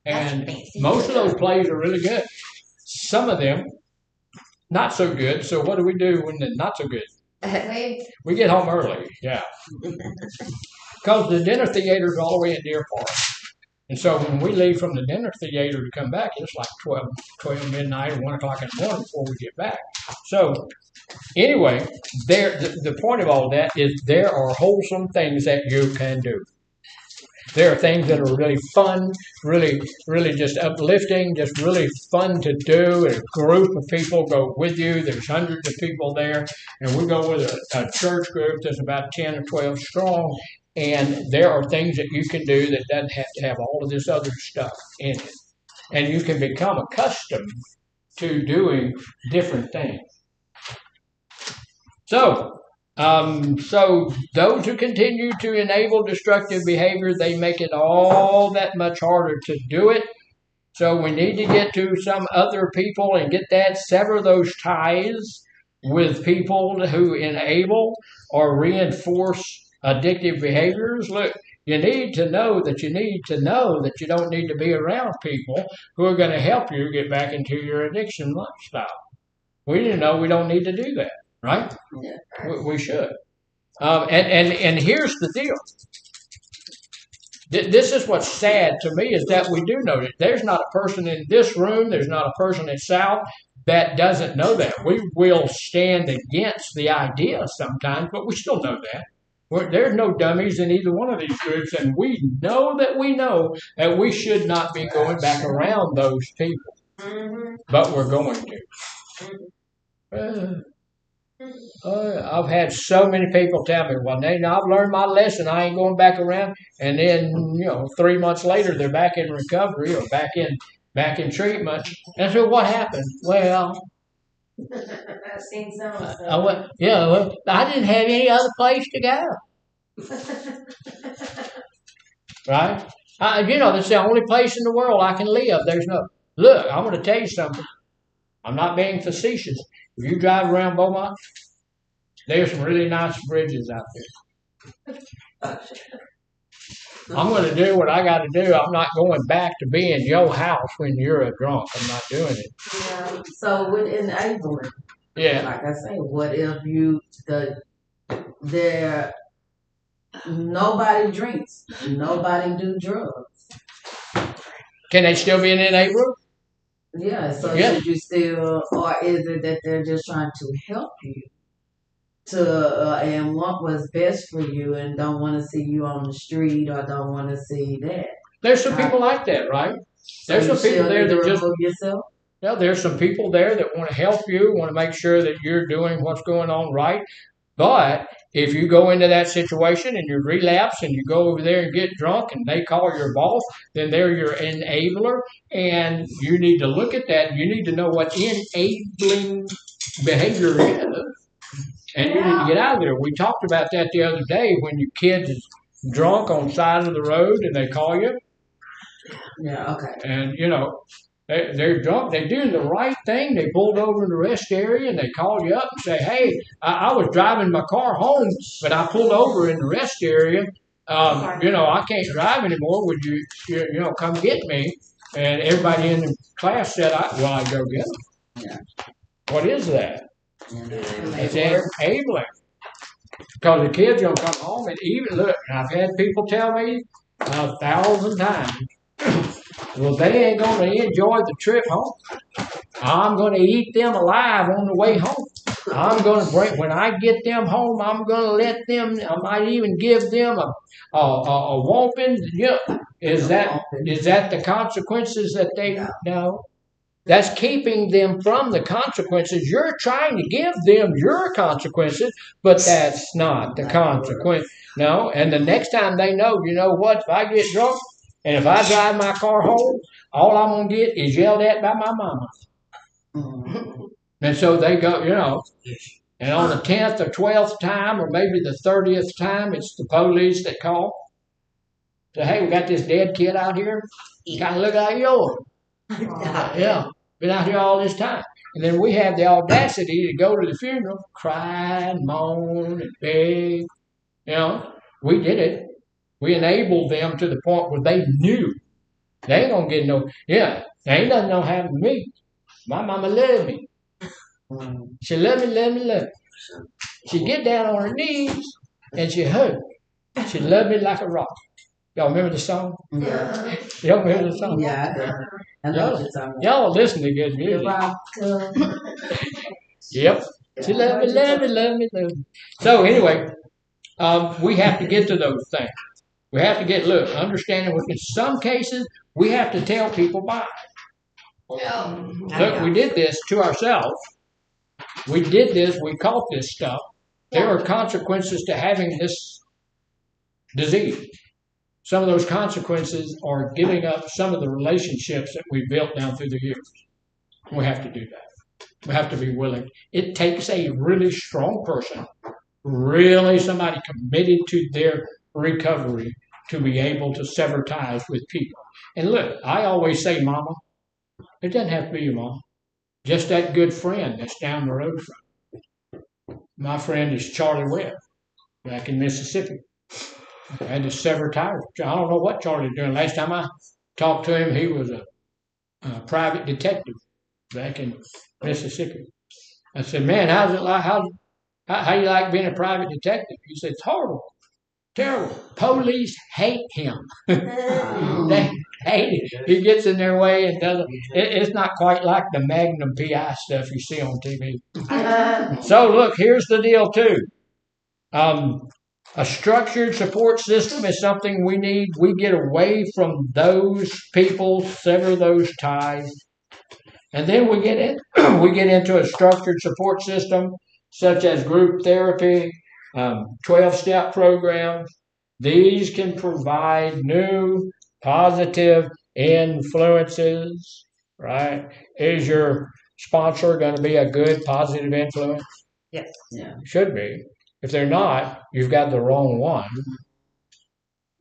And most of those plays are really good. Some of them, not so good. So what do we do when they're not so good? We get home early, yeah. Because the dinner theater is all the way in Deer Park. And so when we leave from the dinner theater to come back, it's like 12 midnight or 1 o'clock in the morning before we get back. So anyway, the point of all that is there are wholesome things that you can do. There are things that are really fun, really, really just uplifting, just really fun to do. A group of people go with you. There's hundreds of people there. And we go with a church group that's about 10 or 12 strong. And there are things that you can do that doesn't have to have all of this other stuff in it. And you can become accustomed to doing different things. So those who continue to enable destructive behavior, they make it all that much harder to do it. So we need to get to some other people and get that, sever those ties with people who enable or reinforce addictive behaviors. Look, you need to know that you don't need to be around people who are going to help you get back into your addiction lifestyle. We need to know we don't need to do that. Right? Yeah. We should. And here's the deal. This is what's sad to me, is that we do know that there's not a person in this room, there's not a person at South that doesn't know that. We will stand against the idea sometimes, but we still know that. There's no dummies in either one of these groups, and we know that we should not be going back around those people. Mm-hmm. But we're going to. I've had so many people tell me, well, Nathan, I've learned my lesson. I ain't going back around. And then, 3 months later, they're back in recovery or back in treatment. And I said, what happened? Well, I've seen some. I didn't have any other place to go. Right? That's the only place in the world I can live. Look, I'm going to tell you something. I'm not being facetious. If you drive around Beaumont, there's some really nice bridges out there. I'm going to do what I got to do. I'm not going back to be in your house when you're a drunk. I'm not doing it. Yeah. So with enabling, like I say, what if nobody drinks, nobody do drugs? Can they still be an enabler? Yeah, should you still, or is it that they're just trying to help you and want what's best for you and don't want to see you on the street or don't want to see that? There's some people like that, right? There's some people there that just yourself. Yeah, there's some people there that want to help you, want to make sure that you're doing what's going on right. But if you go into that situation and you relapse and you go over there and get drunk and they call your boss, then they're your enabler. And you need to look at that. You need to know what enabling behavior is. And you need to get out of there. We talked about that the other day when your kid is drunk on the side of the road and they call you. Yeah. Okay. And they're drunk. They're doing the right thing. They pulled over in the rest area and they called you up and say, "Hey, I was driving my car home, but I pulled over in the rest area. I can't drive anymore. Would you come get me?" And everybody in the class said, "Well, I go get them." Yeah. What is that? Yeah. It's enabling. Because the kids gonna come home and even look. And I've had people tell me 1,000 times, well, they ain't gonna enjoy the trip home. I'm gonna eat them alive on the way home. I'm gonna when I get them home, I'm gonna let them. I might even give them a whooping. Yeah, is that the consequences that they know? That's keeping them from the consequences. You're trying to give them your consequences, but that's not the consequence. No, and the next time they know, you know what? If I get drunk and if I drive my car home, all I'm gonna get is yelled at by my mama. And so they go, and on the 10th or 12th time, or maybe the 30th time, it's the police that call. Say, hey, we got this dead kid out here. He kind of look like yours. Yeah, been out here all this time. And then we have the audacity to go to the funeral, cry and moan and beg. We did it. We enabled them to the point where they knew they ain't gonna get no. Yeah, there ain't nothing gonna happen to me. My mama loved me. She loved me, loved me, loved me. She'd get down on her knees and she hugged me. She loved me like a rock. Y'all remember the song? Yeah. Y'all remember the song? Yeah. I know what you're talking about. Y'all listen to good music. Yep. She loved me, loved me, loved me, loved me. So anyway, we have to get to those things. We have to understanding. In some cases, we have to tell people bye. Look, we did this to ourselves. We did this. We caught this stuff. There are consequences to having this disease. Some of those consequences are giving up some of the relationships that we built down through the years. We have to do that. We have to be willing. It takes a really strong person, really somebody committed to their recovery, to be able to sever ties with people. And look, I always say, Mama, it doesn't have to be your mom. Just that good friend that's down the road from you. My friend is Charlie Webb, back in Mississippi. I had to sever ties. I don't know what Charlie's doing. Last time I talked to him, he was a private detective back in Mississippi. I said, "Man, how's it like? How you like being a private detective?" He said, "It's horrible, terrible. Police hate him. They hate it. He gets in their way and doesn't. It's not quite like the Magnum PI stuff you see on TV." So look, here's the deal too. A structured support system is something we need. We get away from those people, sever those ties, and then we get into a structured support system such as group therapy, 12-step programs. These can provide new positive influences. Right? Is your sponsor going to be a good positive influence? Yes. Yeah. Should be. If they're not, you've got the wrong one.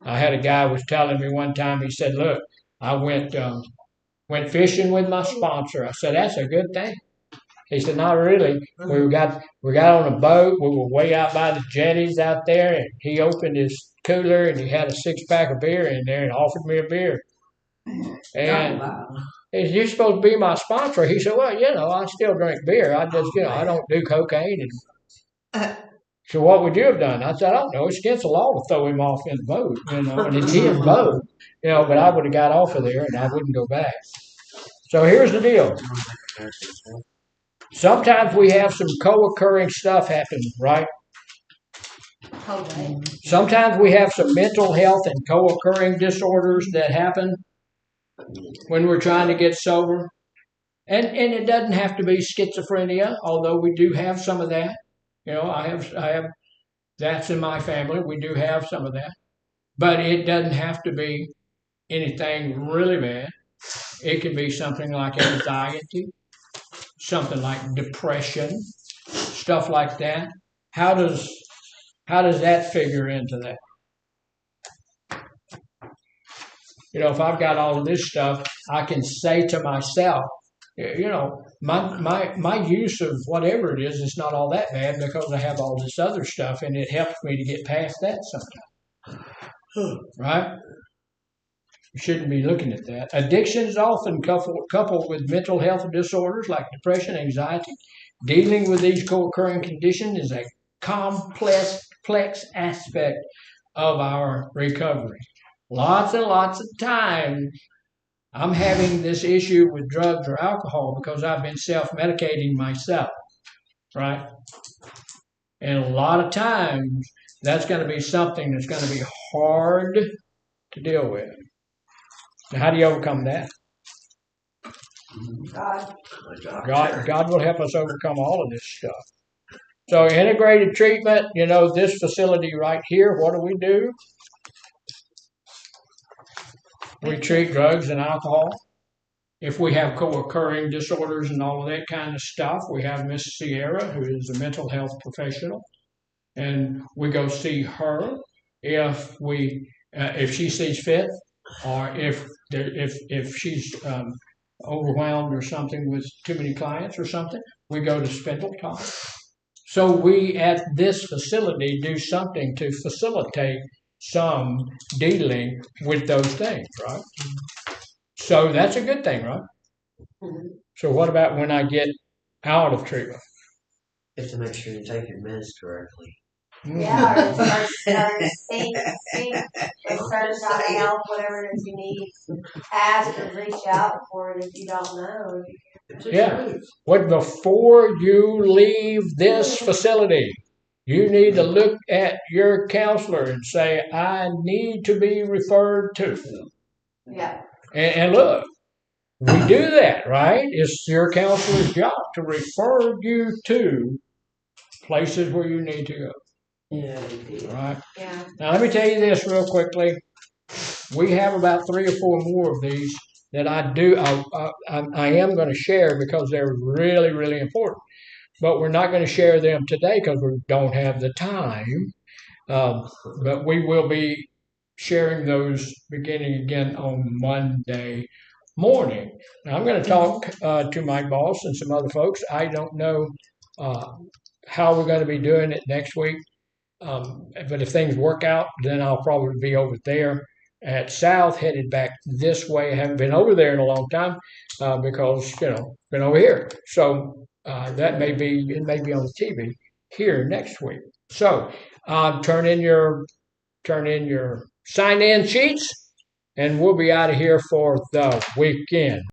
I had a guy was telling me one time. He said, "Look, I went fishing with my sponsor." I said, "That's a good thing." He said, "Not really. We got on a boat. We were way out by the jetties out there, and he opened his cooler and he had a 6-pack of beer in there and offered me a beer. And he said, 'You're supposed to be my sponsor.' He said, 'Well, I still drink beer. I just, I don't do cocaine and." So what would you have done? I said, "I don't know. It's against the law to throw him off in the boat, and it's his boat, but I would have got off of there and I wouldn't go back." So here's the deal. Sometimes we have some co-occurring stuff happen, right? Sometimes we have some mental health and co-occurring disorders that happen when we're trying to get sober. And it doesn't have to be schizophrenia, although we do have some of that. I have that's in my family. We do have some of that. But it doesn't have to be anything really bad. It can be something like anxiety, something like depression, stuff like that. How does that figure into that? if I've got all of this stuff, I can say to myself, my use of whatever it is not all that bad because I have all this other stuff, and it helps me to get past that sometimes. Right? You shouldn't be looking at that. Addiction is often coupled with mental health disorders like depression, anxiety. Dealing with these co-occurring conditions is a complex aspect of our recovery. Lots and lots of times, I'm having this issue with drugs or alcohol because I've been self-medicating myself, right? And a lot of times, that's going to be something that's going to be hard to deal with. Now, how do you overcome that? God will help us overcome all of this stuff. So integrated treatment, this facility right here, what do? We treat drugs and alcohol. If we have co-occurring disorders and all of that kind of stuff, we have Miss Sierra, who is a mental health professional, and we go see her if she sees fit, or if she's overwhelmed or something with too many clients or something, we go to Spindletop. So we at this facility do something to facilitate some dealing with those things, right? So that's a good thing, right? Mm-hmm. So what about when I get out of treatment? You have to make sure you take your meds correctly. Yeah, or start seek a certain type of help, whatever it is you need. Ask or reach out for it if you don't know. Yeah. But before you leave this facility, you need to look at your counselor and say, I need to be referred to. Yeah. And look, we do that, right? It's your counselor's job to refer you to places where you need to go. Yeah. Right? Yeah. Now, let me tell you this real quickly. We have about 3 or 4 more of these that I am going to share because they're really, really important. But we're not going to share them today because we don't have the time. But we will be sharing those beginning again on Monday morning. Now, I'm going to talk to my boss and some other folks. I don't know how we're going to be doing it next week. But if things work out, then I'll probably be over there at South, headed back this way. I haven't been over there in a long time because, been over here. So it may be on the TV here next week. So turn in your sign-in sheets, and we'll be out of here for the weekend.